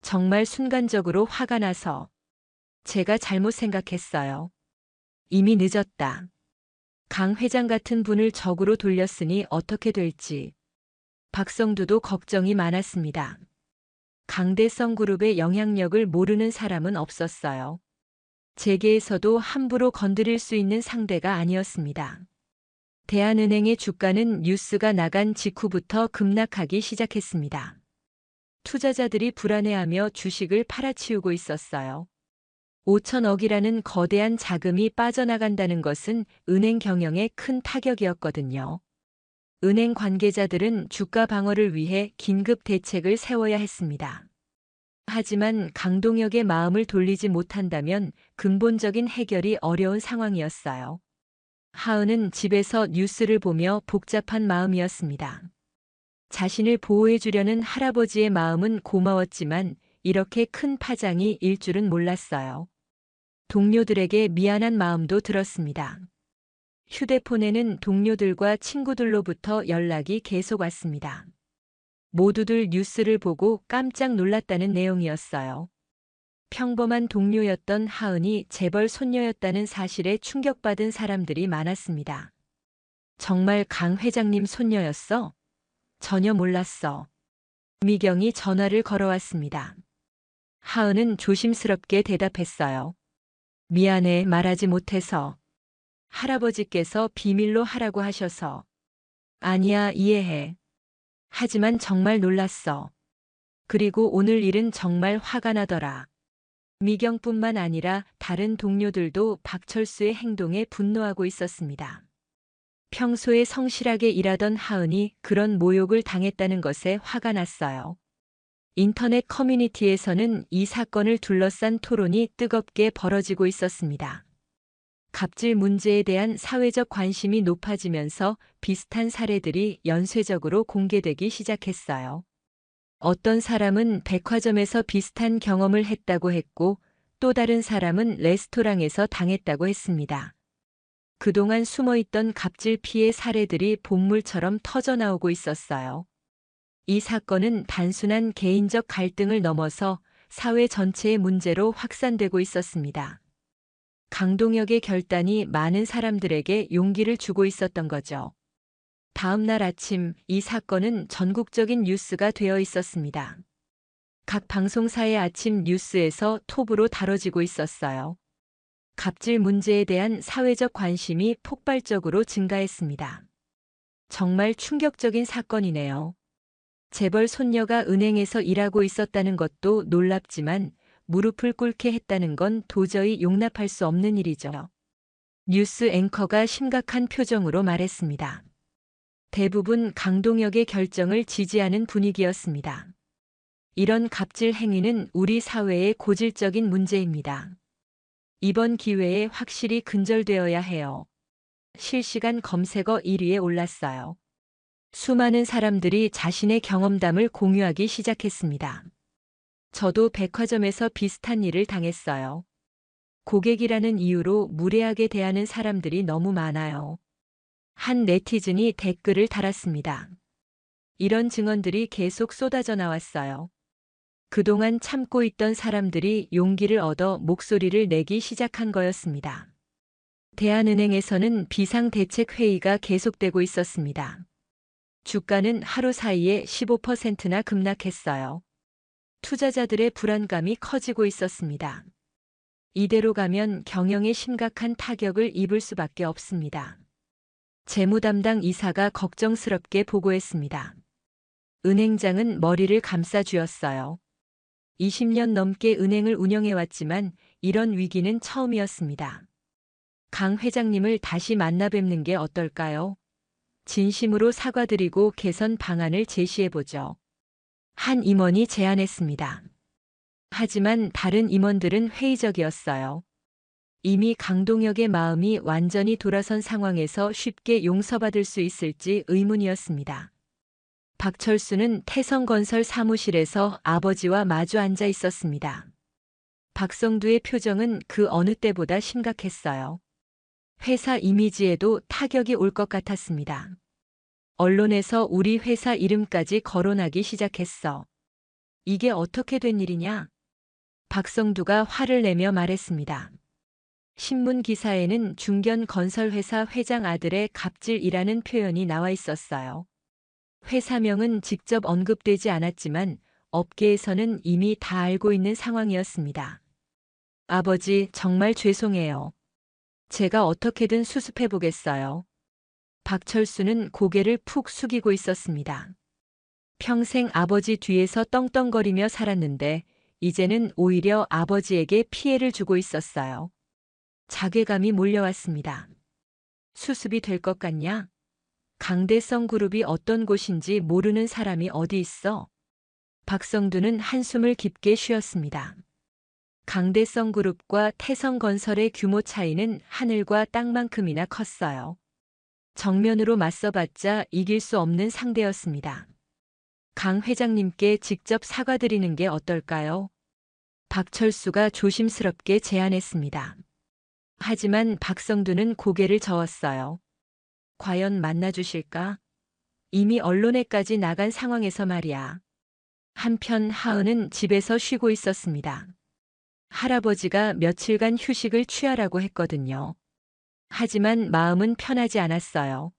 정말 순간적으로 화가 나서 제가 잘못 생각했어요. 이미 늦었다. 강 회장 같은 분을 적으로 돌렸으니 어떻게 될지. 박성두도 걱정이 많았습니다. 강대성 그룹의 영향력을 모르는 사람은 없었어요. 재계에서도 함부로 건드릴 수 있는 상대가 아니었습니다. 대한은행의 주가는 뉴스가 나간 직후부터 급락하기 시작했습니다. 투자자들이 불안해하며 주식을 팔아치우고 있었어요. 5천억이라는 거대한 자금이 빠져나간다는 것은 은행 경영에 큰 타격이었거든요. 은행 관계자들은 주가 방어를 위해 긴급 대책을 세워야 했습니다. 하지만 강동혁의 마음을 돌리지 못한다면 근본적인 해결이 어려운 상황이었어요. 하은은 집에서 뉴스를 보며 복잡한 마음이었습니다. 자신을 보호해주려는 할아버지의 마음은 고마웠지만 이렇게 큰 파장이 일 줄은 몰랐어요. 동료들에게 미안한 마음도 들었습니다. 휴대폰에는 동료들과 친구들로부터 연락이 계속 왔습니다. 모두들 뉴스를 보고 깜짝 놀랐다는 내용이었어요. 평범한 동료였던 하은이 재벌 손녀였다는 사실에 충격받은 사람들이 많았습니다. 정말 강 회장님 손녀였어? 전혀 몰랐어. 미경이 전화를 걸어왔습니다. 하은은 조심스럽게 대답했어요. 미안해, 말하지 못해서. 할아버지께서 비밀로 하라고 하셔서. 아니야, 이해해. 하지만 정말 놀랐어. 그리고 오늘 일은 정말 화가 나더라. 미경뿐만 아니라 다른 동료들도 박철수의 행동에 분노하고 있었습니다. 평소에 성실하게 일하던 하은이 그런 모욕을 당했다는 것에 화가 났어요. 인터넷 커뮤니티에서는 이 사건을 둘러싼 토론이 뜨겁게 벌어지고 있었습니다. 갑질 문제에 대한 사회적 관심이 높아지면서 비슷한 사례들이 연쇄적으로 공개되기 시작했어요. 어떤 사람은 백화점에서 비슷한 경험을 했다고 했고, 또 다른 사람은 레스토랑에서 당했다고 했습니다. 그동안 숨어있던 갑질 피해 사례들이 본물처럼 터져나오고 있었어요. 이 사건은 단순한 개인적 갈등을 넘어서 사회 전체의 문제로 확산되고 있었습니다. 강동혁의 결단이 많은 사람들에게 용기를 주고 있었던 거죠. 다음 날 아침 이 사건은 전국적인 뉴스가 되어 있었습니다. 각 방송사의 아침 뉴스에서 톱으로 다뤄지고 있었어요. 갑질 문제에 대한 사회적 관심이 폭발적으로 증가했습니다. 정말 충격적인 사건이네요. 재벌 손녀가 은행에서 일하고 있었다는 것도 놀랍지만 무릎을 꿇게 했다는 건 도저히 용납할 수 없는 일이죠. 뉴스 앵커가 심각한 표정으로 말했습니다. 대부분 강동혁의 결정을 지지하는 분위기였습니다. 이런 갑질 행위는 우리 사회의 고질적인 문제입니다. 이번 기회에 확실히 근절되어야 해요. 실시간 검색어 1위에 올랐어요. 수많은 사람들이 자신의 경험담을 공유하기 시작했습니다. 저도 백화점에서 비슷한 일을 당했어요. 고객이라는 이유로 무례하게 대하는 사람들이 너무 많아요. 한 네티즌이 댓글을 달았습니다. 이런 증언들이 계속 쏟아져 나왔어요. 그동안 참고 있던 사람들이 용기를 얻어 목소리를 내기 시작한 거였습니다. 대한은행에서는 비상대책회의가 계속되고 있었습니다. 주가는 하루 사이에 15%나 급락했어요. 투자자들의 불안감이 커지고 있었습니다. 이대로 가면 경영에 심각한 타격을 입을 수밖에 없습니다. 재무담당 이사가 걱정스럽게 보고했습니다. 은행장은 머리를 감싸 쥐었어요. 20년 넘게 은행을 운영해왔지만 이런 위기는 처음이었습니다. 강 회장님을 다시 만나 뵙는 게 어떨까요? 진심으로 사과드리고 개선 방안을 제시해보죠. 한 임원이 제안했습니다. 하지만 다른 임원들은 회의적이었어요. 이미 강동혁의 마음이 완전히 돌아선 상황에서 쉽게 용서받을 수 있을지 의문이었습니다. 박철수는 태성건설 사무실에서 아버지와 마주 앉아 있었습니다. 박성두의 표정은 그 어느 때보다 심각했어요. 회사 이미지에도 타격이 올 것 같았습니다. 언론에서 우리 회사 이름까지 거론하기 시작했어. 이게 어떻게 된 일이냐? 박성두가 화를 내며 말했습니다. 신문 기사에는 중견건설회사 회장 아들의 갑질이라는 표현이 나와 있었어요. 회사명은 직접 언급되지 않았지만 업계에서는 이미 다 알고 있는 상황이었습니다. 아버지, 정말 죄송해요. 제가 어떻게든 수습해 보겠어요. 박철수는 고개를 푹 숙이고 있었습니다. 평생 아버지 뒤에서 떵떵거리며 살았는데 이제는 오히려 아버지에게 피해를 주고 있었어요. 자괴감이 몰려왔습니다. 수습이 될 것 같냐? 강대성 그룹이 어떤 곳인지 모르는 사람이 어디 있어? 박성두는 한숨을 깊게 쉬었습니다. 강대성 그룹과 태성건설의 규모 차이는 하늘과 땅만큼이나 컸어요. 정면으로 맞서봤자 이길 수 없는 상대였습니다. 강 회장님께 직접 사과드리는 게 어떨까요? 박철수가 조심스럽게 제안했습니다. 하지만 박성두는 고개를 저었어요. 과연 만나주실까? 이미 언론에까지 나간 상황에서 말이야. 한편 하은은 집에서 쉬고 있었습니다. 할아버지가 며칠간 휴식을 취하라고 했거든요. 하지만 마음은 편하지 않았어요.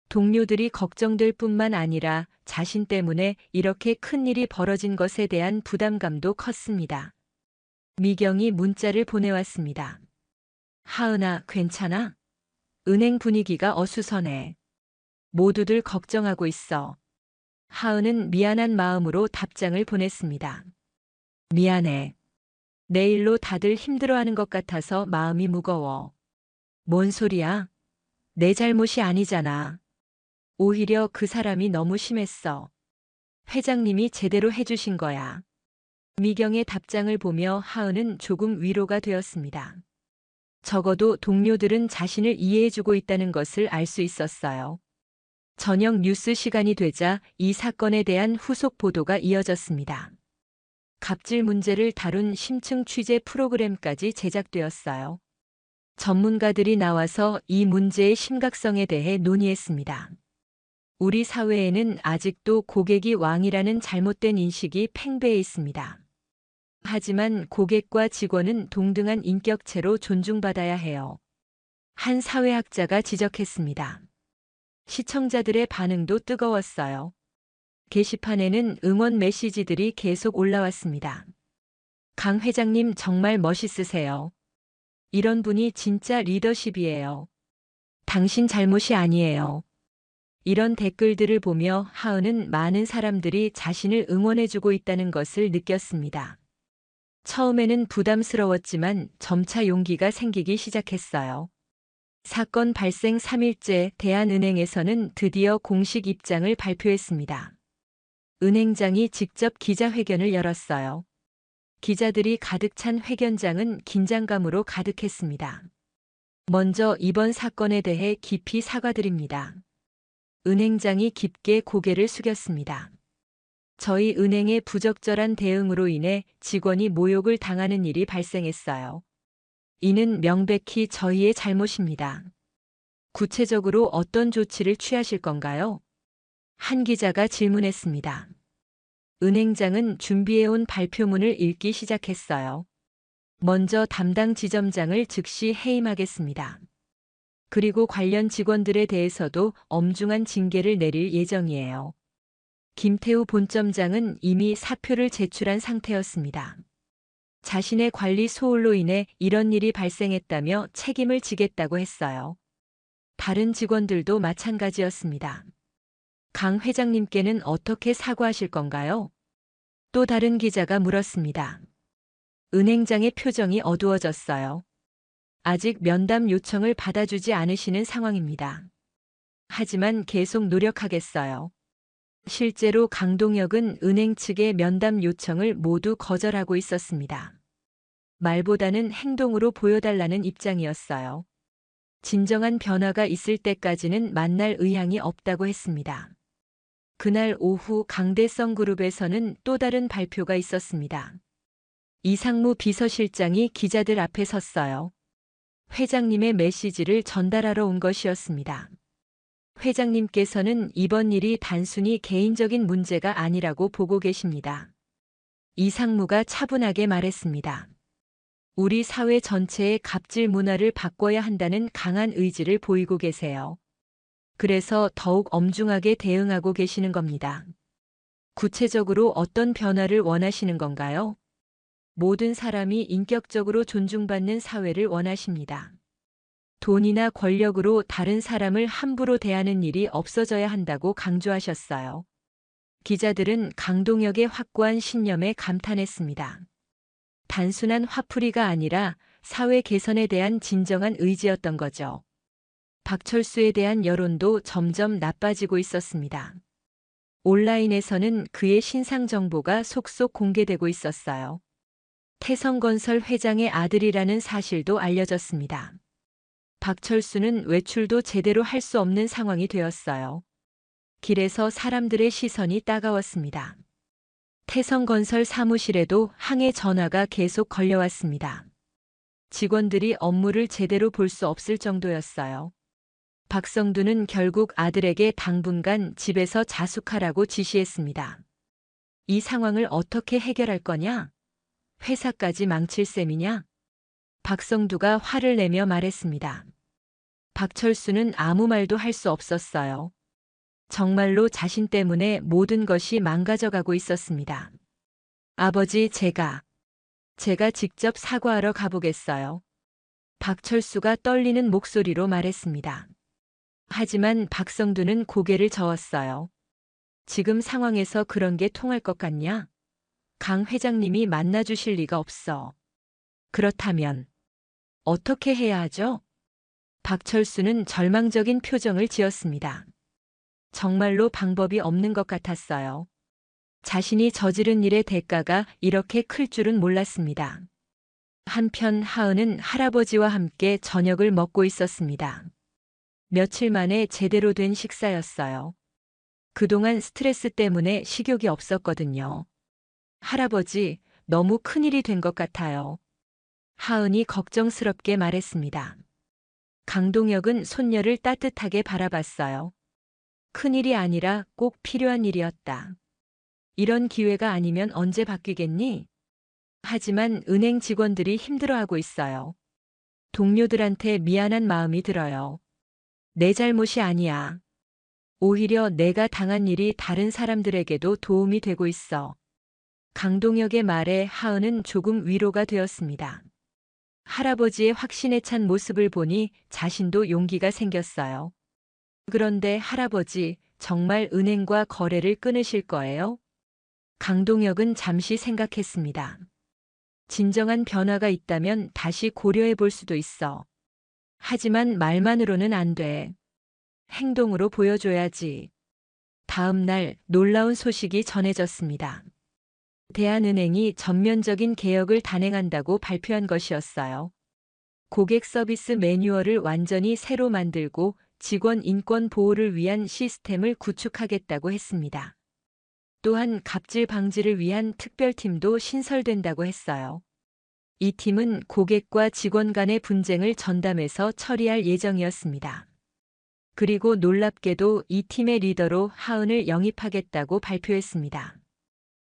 동료들이 걱정될 뿐만 아니라 자신 때문에 이렇게 큰 일이 벌어진 것에 대한 부담감도 컸습니다. 미경이 문자를 보내왔습니다. 하은아, 괜찮아? 은행 분위기가 어수선해. 모두들 걱정하고 있어. 하은은 미안한 마음으로 답장을 보냈습니다. 미안해. 내일로 다들 힘들어하는 것 같아서 마음이 무거워. 뭔 소리야? 내 잘못이 아니잖아. 오히려 그 사람이 너무 심했어. 회장님이 제대로 해주신 거야. 미경의 답장을 보며 하은은 조금 위로가 되었습니다. 적어도 동료들은 자신을 이해해주고 있다는 것을 알 수 있었어요. 저녁 뉴스 시간이 되자 이 사건에 대한 후속 보도가 이어졌습니다. 갑질 문제를 다룬 심층 취재 프로그램까지 제작되었어요. 전문가들이 나와서 이 문제의 심각성에 대해 논의했습니다. 우리 사회에는 아직도 고객이 왕이라는 잘못된 인식이 팽배해 있습니다. 하지만 고객과 직원은 동등한 인격체로 존중받아야 해요. 한 사회학자가 지적했습니다. 시청자들의 반응도 뜨거웠어요. 게시판에는 응원 메시지들이 계속 올라왔습니다. 강 회장님 정말 멋있으세요. 이런 분이 진짜 리더십이에요. 당신 잘못이 아니에요. 이런 댓글들을 보며 하은은 많은 사람들이 자신을 응원해주고 있다는 것을 느꼈습니다. 처음에는 부담스러웠지만 점차 용기가 생기기 시작했어요. 사건 발생 3일째 대한은행에서는 드디어 공식 입장을 발표했습니다. 은행장이 직접 기자회견을 열었어요. 기자들이 가득 찬 회견장은 긴장감으로 가득했습니다. 먼저 이번 사건에 대해 깊이 사과드립니다. 은행장이 깊게 고개를 숙였습니다. 저희 은행의 부적절한 대응으로 인해 직원이 모욕을 당하는 일이 발생했어요. 이는 명백히 저희의 잘못입니다. 구체적으로 어떤 조치를 취하실 건가요? 한 기자가 질문했습니다. 은행장은 준비해온 발표문을 읽기 시작했어요. 먼저 담당 지점장을 즉시 해임하겠습니다. 그리고 관련 직원들에 대해서도 엄중한 징계를 내릴 예정이에요. 김태우 본점장은 이미 사표를 제출한 상태였습니다. 자신의 관리 소홀로 인해 이런 일이 발생했다며 책임을 지겠다고 했어요. 다른 직원들도 마찬가지였습니다. 강 회장님께는 어떻게 사과하실 건가요? 또 다른 기자가 물었습니다. 은행장의 표정이 어두워졌어요. 아직 면담 요청을 받아주지 않으시는 상황입니다. 하지만 계속 노력하겠어요. 실제로 강동혁은 은행 측의 면담 요청을 모두 거절하고 있었습니다. 말보다는 행동으로 보여달라는 입장이었어요. 진정한 변화가 있을 때까지는 만날 의향이 없다고 했습니다. 그날 오후 강대성 그룹에서는 또 다른 발표가 있었습니다. 이상무 비서실장이 기자들 앞에 섰어요. 회장님의 메시지를 전달하러 온 것이었습니다. 회장님께서는 이번 일이 단순히 개인적인 문제가 아니라고 보고 계십니다. 이상무가 차분하게 말했습니다. 우리 사회 전체의 갑질 문화를 바꿔야 한다는 강한 의지를 보이고 계세요. 그래서 더욱 엄중하게 대응하고 계시는 겁니다. 구체적으로 어떤 변화를 원하시는 건가요? 모든 사람이 인격적으로 존중받는 사회를 원하십니다. 돈이나 권력으로 다른 사람을 함부로 대하는 일이 없어져야 한다고 강조하셨어요. 기자들은 강동혁의 확고한 신념에 감탄했습니다. 단순한 화풀이가 아니라 사회 개선에 대한 진정한 의지였던 거죠. 박철수에 대한 여론도 점점 나빠지고 있었습니다. 온라인에서는 그의 신상 정보가 속속 공개되고 있었어요. 태성건설 회장의 아들이라는 사실도 알려졌습니다. 박철수는 외출도 제대로 할 수 없는 상황이 되었어요. 길에서 사람들의 시선이 따가웠습니다. 태성건설 사무실에도 항해 전화가 계속 걸려왔습니다. 직원들이 업무를 제대로 볼 수 없을 정도였어요. 박성두는 결국 아들에게 당분간 집에서 자숙하라고 지시했습니다. 이 상황을 어떻게 해결할 거냐? 회사까지 망칠 셈이냐? 박성두가 화를 내며 말했습니다. 박철수는 아무 말도 할 수 없었어요. 정말로 자신 때문에 모든 것이 망가져가고 있었습니다. 아버지, 제가 직접 사과하러 가보겠어요. 박철수가 떨리는 목소리로 말했습니다. 하지만 박성두는 고개를 저었어요. 지금 상황에서 그런 게 통할 것 같냐? 강 회장님이 만나주실 리가 없어. 그렇다면 어떻게 해야 하죠? 박철수는 절망적인 표정을 지었습니다. 정말로 방법이 없는 것 같았어요. 자신이 저지른 일의 대가가 이렇게 클 줄은 몰랐습니다. 한편 하은은 할아버지와 함께 저녁을 먹고 있었습니다. 며칠 만에 제대로 된 식사였어요. 그동안 스트레스 때문에 식욕이 없었거든요. 할아버지, 너무 큰일이 된 것 같아요. 하은이 걱정스럽게 말했습니다. 강동혁은 손녀를 따뜻하게 바라봤어요. 큰일이 아니라 꼭 필요한 일이었다. 이런 기회가 아니면 언제 바뀌겠니? 하지만 은행 직원들이 힘들어하고 있어요. 동료들한테 미안한 마음이 들어요. 내 잘못이 아니야. 오히려 내가 당한 일이 다른 사람들에게도 도움이 되고 있어. 강동혁의 말에 하은은 조금 위로가 되었습니다. 할아버지의 확신에 찬 모습을 보니 자신도 용기가 생겼어요. 그런데 할아버지, 정말 은행과 거래를 끊으실 거예요? 강동혁은 잠시 생각했습니다. 진정한 변화가 있다면 다시 고려해 볼 수도 있어. 하지만 말만으로는 안 돼. 행동으로 보여줘야지. 다음 날 놀라운 소식이 전해졌습니다. 대한은행이 전면적인 개혁을 단행한다고 발표한 것이었어요. 고객 서비스 매뉴얼을 완전히 새로 만들고 직원 인권 보호를 위한 시스템을 구축하겠다고 했습니다. 또한 갑질 방지를 위한 특별팀도 신설된다고 했어요. 이 팀은 고객과 직원 간의 분쟁을 전담해서 처리할 예정이었습니다. 그리고 놀랍게도 이 팀의 리더로 하은을 영입하겠다고 발표했습니다.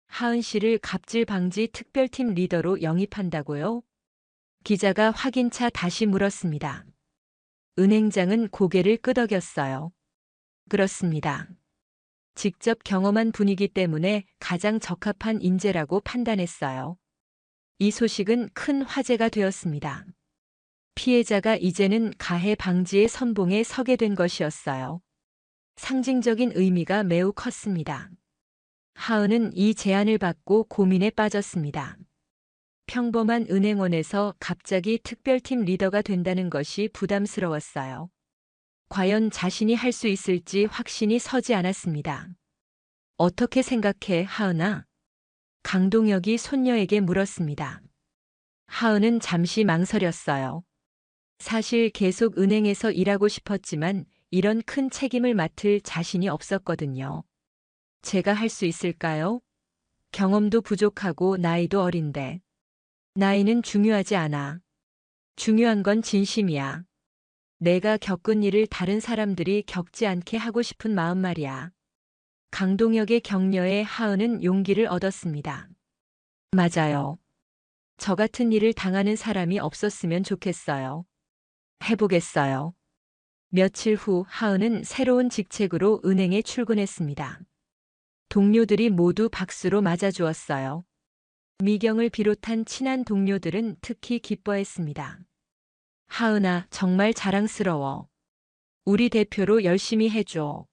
하은 씨를 갑질 방지 특별팀 리더로 영입한다고요? 기자가 확인차 다시 물었습니다. 은행장은 고개를 끄덕였어요. 그렇습니다. 직접 경험한 분위기 때문에 가장 적합한 인재라고 판단했어요. 이 소식은 큰 화제가 되었습니다. 피해자가 이제는 가해 방지의 선봉에 서게 된 것이었어요. 상징적인 의미가 매우 컸습니다. 하은은 이 제안을 받고 고민에 빠졌습니다. 평범한 은행원에서 갑자기 특별팀 리더가 된다는 것이 부담스러웠어요. 과연 자신이 할 수 있을지 확신이 서지 않았습니다. 어떻게 생각해, 하은아? 강동혁이 손녀에게 물었습니다. 하은은 잠시 망설였어요. 사실 계속 은행에서 일하고 싶었지만 이런 큰 책임을 맡을 자신이 없었거든요. 제가 할 수 있을까요? 경험도 부족하고 나이도 어린데. 나이는 중요하지 않아. 중요한 건 진심이야. 내가 겪은 일을 다른 사람들이 겪지 않게 하고 싶은 마음 말이야. 강동혁의 격려에 하은은 용기를 얻었습니다. 맞아요. 저 같은 일을 당하는 사람이 없었으면 좋겠어요. 해보겠어요. 며칠 후 하은은 새로운 직책으로 은행에 출근했습니다. 동료들이 모두 박수로 맞아주었어요. 미경을 비롯한 친한 동료들은 특히 기뻐했습니다. 하은아, 정말 자랑스러워. 우리 대표로 열심히 해줘.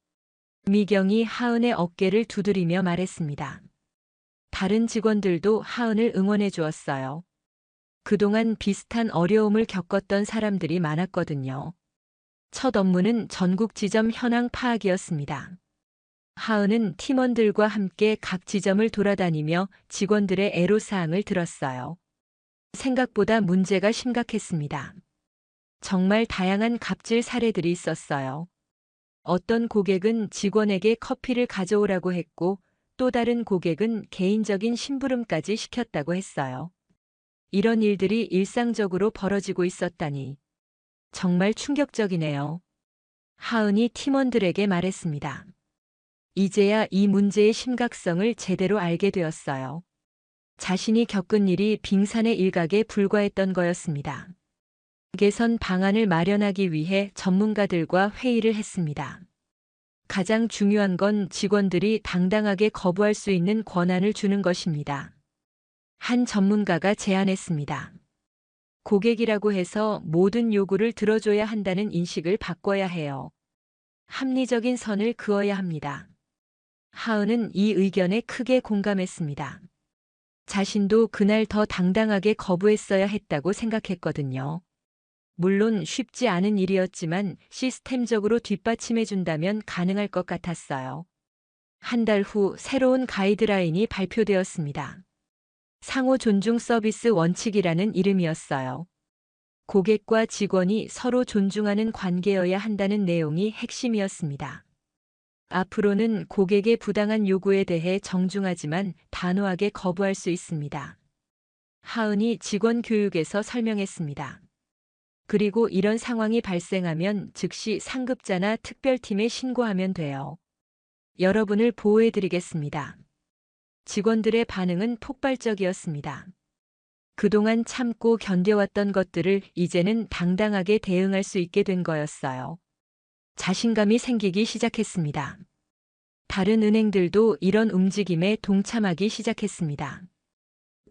미경이 하은의 어깨를 두드리며 말했습니다. 다른 직원들도 하은을 응원해 주었어요. 그동안 비슷한 어려움을 겪었던 사람들이 많았거든요. 첫 업무는 전국 지점 현황 파악이었습니다. 하은은 팀원들과 함께 각 지점을 돌아다니며 직원들의 애로사항을 들었어요. 생각보다 문제가 심각했습니다. 정말 다양한 갑질 사례들이 있었어요. 어떤 고객은 직원에게 커피를 가져오라고 했고 또 다른 고객은 개인적인 심부름까지 시켰다고 했어요. 이런 일들이 일상적으로 벌어지고 있었다니. 정말 충격적이네요. 하은이 팀원들에게 말했습니다. 이제야 이 문제의 심각성을 제대로 알게 되었어요. 자신이 겪은 일이 빙산의 일각에 불과했던 거였습니다. 개선 방안을 마련하기 위해 전문가들과 회의를 했습니다. 가장 중요한 건 직원들이 당당하게 거부할 수 있는 권한을 주는 것입니다. 한 전문가가 제안했습니다. 고객이라고 해서 모든 요구를 들어줘야 한다는 인식을 바꿔야 해요. 합리적인 선을 그어야 합니다. 하은은 이 의견에 크게 공감했습니다. 자신도 그날 더 당당하게 거부했어야 했다고 생각했거든요. 물론 쉽지 않은 일이었지만 시스템적으로 뒷받침해준다면 가능할 것 같았어요. 한 달 후 새로운 가이드라인이 발표되었습니다. 상호 존중 서비스 원칙이라는 이름이었어요. 고객과 직원이 서로 존중하는 관계여야 한다는 내용이 핵심이었습니다. 앞으로는 고객의 부당한 요구에 대해 정중하지만 단호하게 거부할 수 있습니다. 하은이 직원 교육에서 설명했습니다. 그리고 이런 상황이 발생하면 즉시 상급자나 특별팀에 신고하면 돼요. 여러분을 보호해드리겠습니다. 직원들의 반응은 폭발적이었습니다. 그동안 참고 견뎌왔던 것들을 이제는 당당하게 대응할 수 있게 된 거였어요. 자신감이 생기기 시작했습니다. 다른 은행들도 이런 움직임에 동참하기 시작했습니다.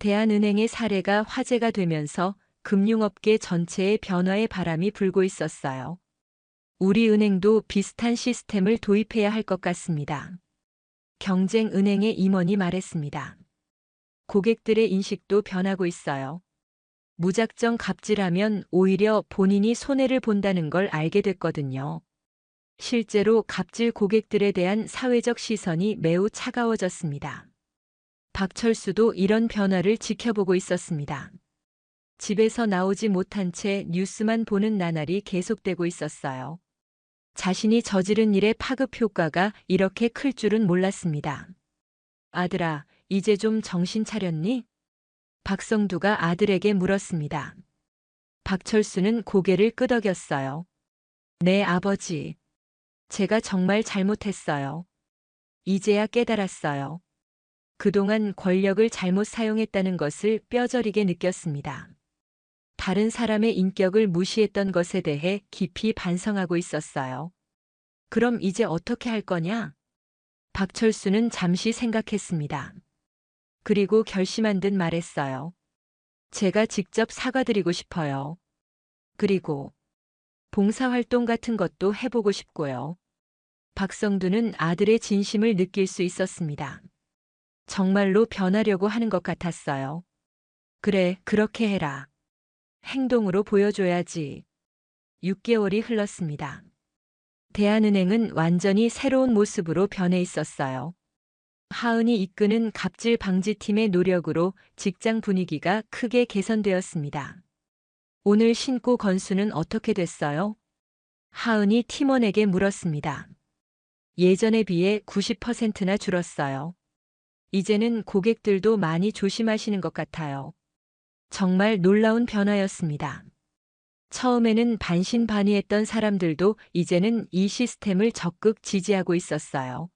대한은행의 사례가 화제가 되면서 금융업계 전체의 변화의 바람이 불고 있었어요. 우리 은행도 비슷한 시스템을 도입해야 할 것 같습니다. 경쟁은행의 임원이 말했습니다. 고객들의 인식도 변하고 있어요. 무작정 갑질하면 오히려 본인이 손해를 본다는 걸 알게 됐거든요. 실제로 갑질 고객들에 대한 사회적 시선이 매우 차가워졌습니다. 박철수도 이런 변화를 지켜보고 있었습니다. 집에서 나오지 못한 채 뉴스만 보는 나날이 계속되고 있었어요. 자신이 저지른 일의 파급 효과가 이렇게 클 줄은 몰랐습니다. 아들아, 이제 좀 정신 차렸니? 박성두가 아들에게 물었습니다. 박철수는 고개를 끄덕였어요. 네, 아버지. 제가 정말 잘못했어요. 이제야 깨달았어요. 그동안 권력을 잘못 사용했다는 것을 뼈저리게 느꼈습니다. 다른 사람의 인격을 무시했던 것에 대해 깊이 반성하고 있었어요. 그럼 이제 어떻게 할 거냐? 박철수는 잠시 생각했습니다. 그리고 결심한 듯 말했어요. 제가 직접 사과드리고 싶어요. 그리고 봉사활동 같은 것도 해보고 싶고요. 박성두는 아들의 진심을 느낄 수 있었습니다. 정말로 변하려고 하는 것 같았어요. 그래, 그렇게 해라. 행동으로 보여줘야지. 6개월이 흘렀습니다. 대한은행은 완전히 새로운 모습으로 변해 있었어요. 하은이 이끄는 갑질 방지팀의 노력으로 직장 분위기가 크게 개선되었습니다. 오늘 신고 건수는 어떻게 됐어요? 하은이 팀원에게 물었습니다. 예전에 비해 90%나 줄었어요. 이제는 고객들도 많이 조심하시는 것 같아요. 정말 놀라운 변화였습니다. 처음에는 반신반의했던 사람들도 이제는 이 시스템을 적극 지지하고 있었어요.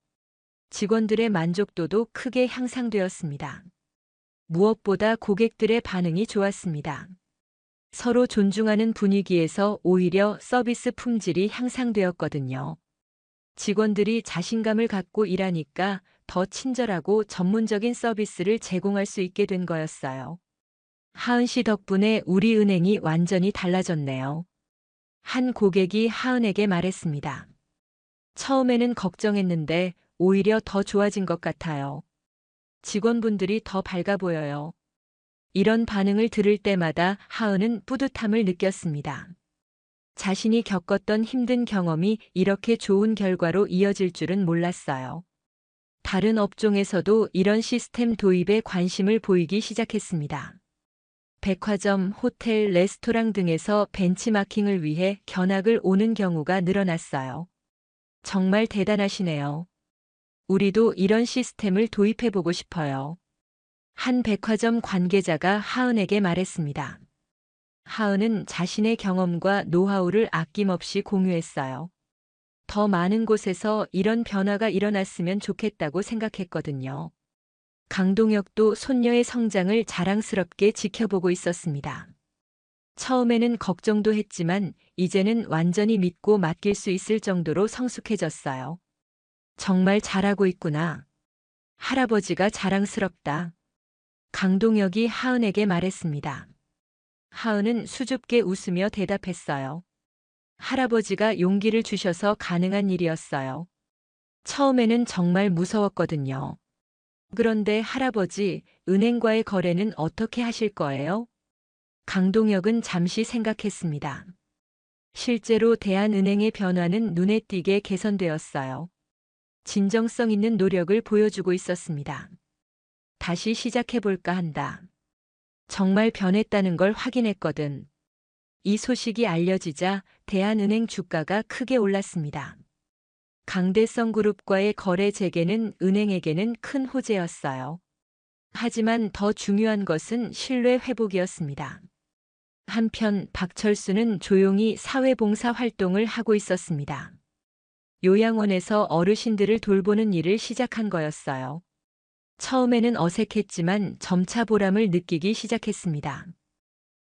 직원들의 만족도도 크게 향상되었습니다. 무엇보다 고객들의 반응이 좋았습니다. 서로 존중하는 분위기에서 오히려 서비스 품질이 향상되었거든요. 직원들이 자신감을 갖고 일하니까 더 친절하고 전문적인 서비스를 제공할 수 있게 된 거였어요. 하은 씨 덕분에 우리 은행이 완전히 달라졌네요. 한 고객이 하은에게 말했습니다. 처음에는 걱정했는데 오히려 더 좋아진 것 같아요. 직원분들이 더 밝아 보여요. 이런 반응을 들을 때마다 하은은 뿌듯함을 느꼈습니다. 자신이 겪었던 힘든 경험이 이렇게 좋은 결과로 이어질 줄은 몰랐어요. 다른 업종에서도 이런 시스템 도입에 관심을 보이기 시작했습니다. 백화점, 호텔, 레스토랑 등에서 벤치마킹을 위해 견학을 오는 경우가 늘어났어요. 정말 대단하시네요. 우리도 이런 시스템을 도입해보고 싶어요. 한 백화점 관계자가 하은에게 말했습니다. 하은은 자신의 경험과 노하우를 아낌없이 공유했어요. 더 많은 곳에서 이런 변화가 일어났으면 좋겠다고 생각했거든요. 강동혁도 손녀의 성장을 자랑스럽게 지켜보고 있었습니다. 처음에는 걱정도 했지만 이제는 완전히 믿고 맡길 수 있을 정도로 성숙해졌어요. 정말 잘하고 있구나. 할아버지가 자랑스럽다. 강동혁이 하은에게 말했습니다. 하은은 수줍게 웃으며 대답했어요. 할아버지가 용기를 주셔서 가능한 일이었어요. 처음에는 정말 무서웠거든요. 그런데 할아버지, 은행과의 거래는 어떻게 하실 거예요? 강동혁은 잠시 생각했습니다. 실제로 대한은행의 변화는 눈에 띄게 개선되었어요. 진정성 있는 노력을 보여주고 있었습니다. 다시 시작해볼까 한다. 정말 변했다는 걸 확인했거든. 이 소식이 알려지자 대한은행 주가가 크게 올랐습니다. 강대성 그룹과의 거래 재개는 은행에게는 큰 호재였어요. 하지만 더 중요한 것은 신뢰 회복이었습니다. 한편 박철수는 조용히 사회봉사 활동을 하고 있었습니다. 요양원에서 어르신들을 돌보는 일을 시작한 거였어요. 처음에는 어색했지만 점차 보람을 느끼기 시작했습니다.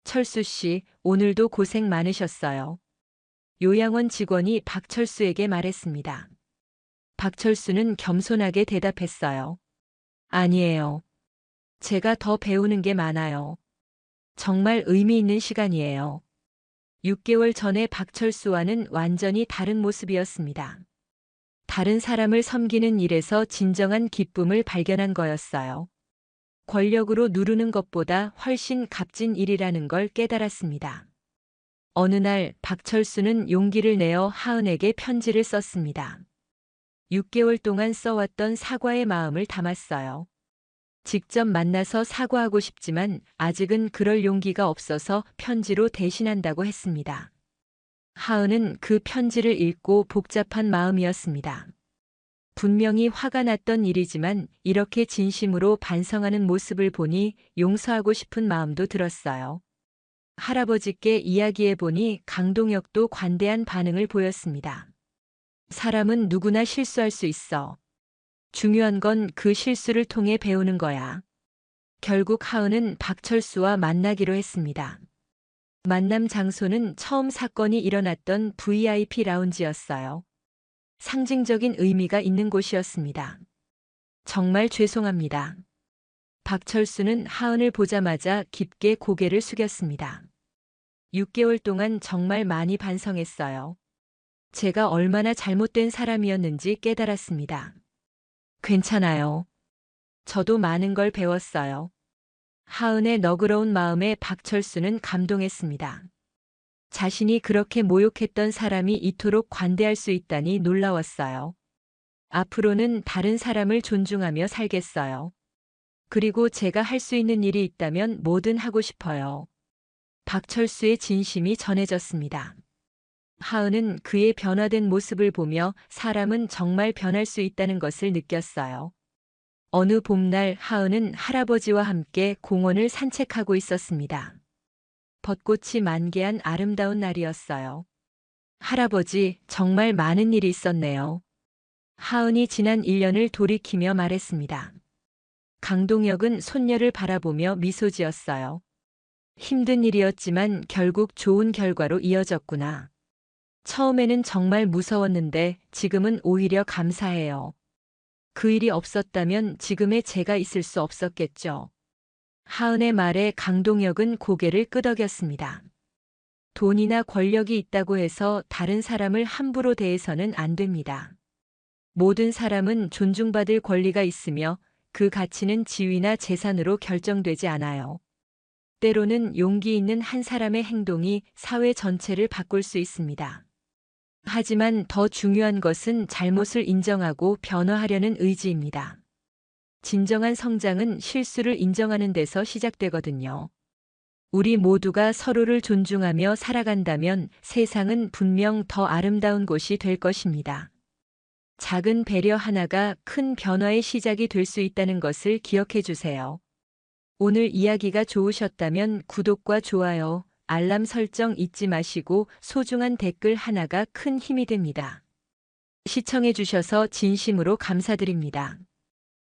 철수 씨, 오늘도 고생 많으셨어요. 요양원 직원이 박철수에게 말했습니다. 박철수는 겸손하게 대답했어요. 아니에요. 제가 더 배우는 게 많아요. 정말 의미 있는 시간이에요. 6개월 전에 박철수와는 완전히 다른 모습이었습니다. 다른 사람을 섬기는 일에서 진정한 기쁨을 발견한 거였어요. 권력으로 누르는 것보다 훨씬 값진 일이라는 걸 깨달았습니다. 어느 날 박철수는 용기를 내어 하은에게 편지를 썼습니다. 6개월 동안 써왔던 사과의 마음을 담았어요. 직접 만나서 사과하고 싶지만 아직은 그럴 용기가 없어서 편지로 대신한다고 했습니다. 하은은 그 편지를 읽고 복잡한 마음이었습니다. 분명히 화가 났던 일이지만 이렇게 진심으로 반성하는 모습을 보니 용서하고 싶은 마음도 들었어요. 할아버지께 이야기해보니 강동혁도 관대한 반응을 보였습니다. 사람은 누구나 실수할 수 있어. 중요한 건 그 실수를 통해 배우는 거야. 결국 하은은 박철수와 만나기로 했습니다. 만남 장소는 처음 사건이 일어났던 VIP 라운지였어요. 상징적인 의미가 있는 곳이었습니다. 정말 죄송합니다. 박철수는 하은을 보자마자 깊게 고개를 숙였습니다. 6개월 동안 정말 많이 반성했어요. 제가 얼마나 잘못된 사람이었는지 깨달았습니다. 괜찮아요. 저도 많은 걸 배웠어요. 하은의 너그러운 마음에 박철수는 감동했습니다. 자신이 그렇게 모욕했던 사람이 이토록 관대할 수 있다니 놀라웠어요. 앞으로는 다른 사람을 존중하며 살겠어요. 그리고 제가 할 수 있는 일이 있다면 뭐든 하고 싶어요. 박철수의 진심이 전해졌습니다. 하은은 그의 변화된 모습을 보며 사람은 정말 변할 수 있다는 것을 느꼈어요. 어느 봄날 하은은 할아버지와 함께 공원을 산책하고 있었습니다. 벚꽃이 만개한 아름다운 날이었어요. 할아버지, 정말 많은 일이 있었네요. 하은이 지난 1년을 돌이키며 말했습니다. 강동혁은 손녀를 바라보며 미소 지었어요. 힘든 일이었지만 결국 좋은 결과로 이어졌구나. 처음에는 정말 무서웠는데 지금은 오히려 감사해요. 그 일이 없었다면 지금의 제가 있을 수 없었겠죠. 하은의 말에 강동혁은 고개를 끄덕였습니다. 돈이나 권력이 있다고 해서 다른 사람을 함부로 대해서는 안 됩니다. 모든 사람은 존중받을 권리가 있으며 그 가치는 지위나 재산으로 결정되지 않아요. 때로는 용기 있는 한 사람의 행동이 사회 전체를 바꿀 수 있습니다. 하지만 더 중요한 것은 잘못을 인정하고 변화하려는 의지입니다. 진정한 성장은 실수를 인정하는 데서 시작되거든요. 우리 모두가 서로를 존중하며 살아간다면 세상은 분명 더 아름다운 곳이 될 것입니다. 작은 배려 하나가 큰 변화의 시작이 될 수 있다는 것을 기억해 주세요. 오늘 이야기가 좋으셨다면 구독과 좋아요, 알람 설정 잊지 마시고 소중한 댓글 하나가 큰 힘이 됩니다. 시청해 주셔서 진심으로 감사드립니다.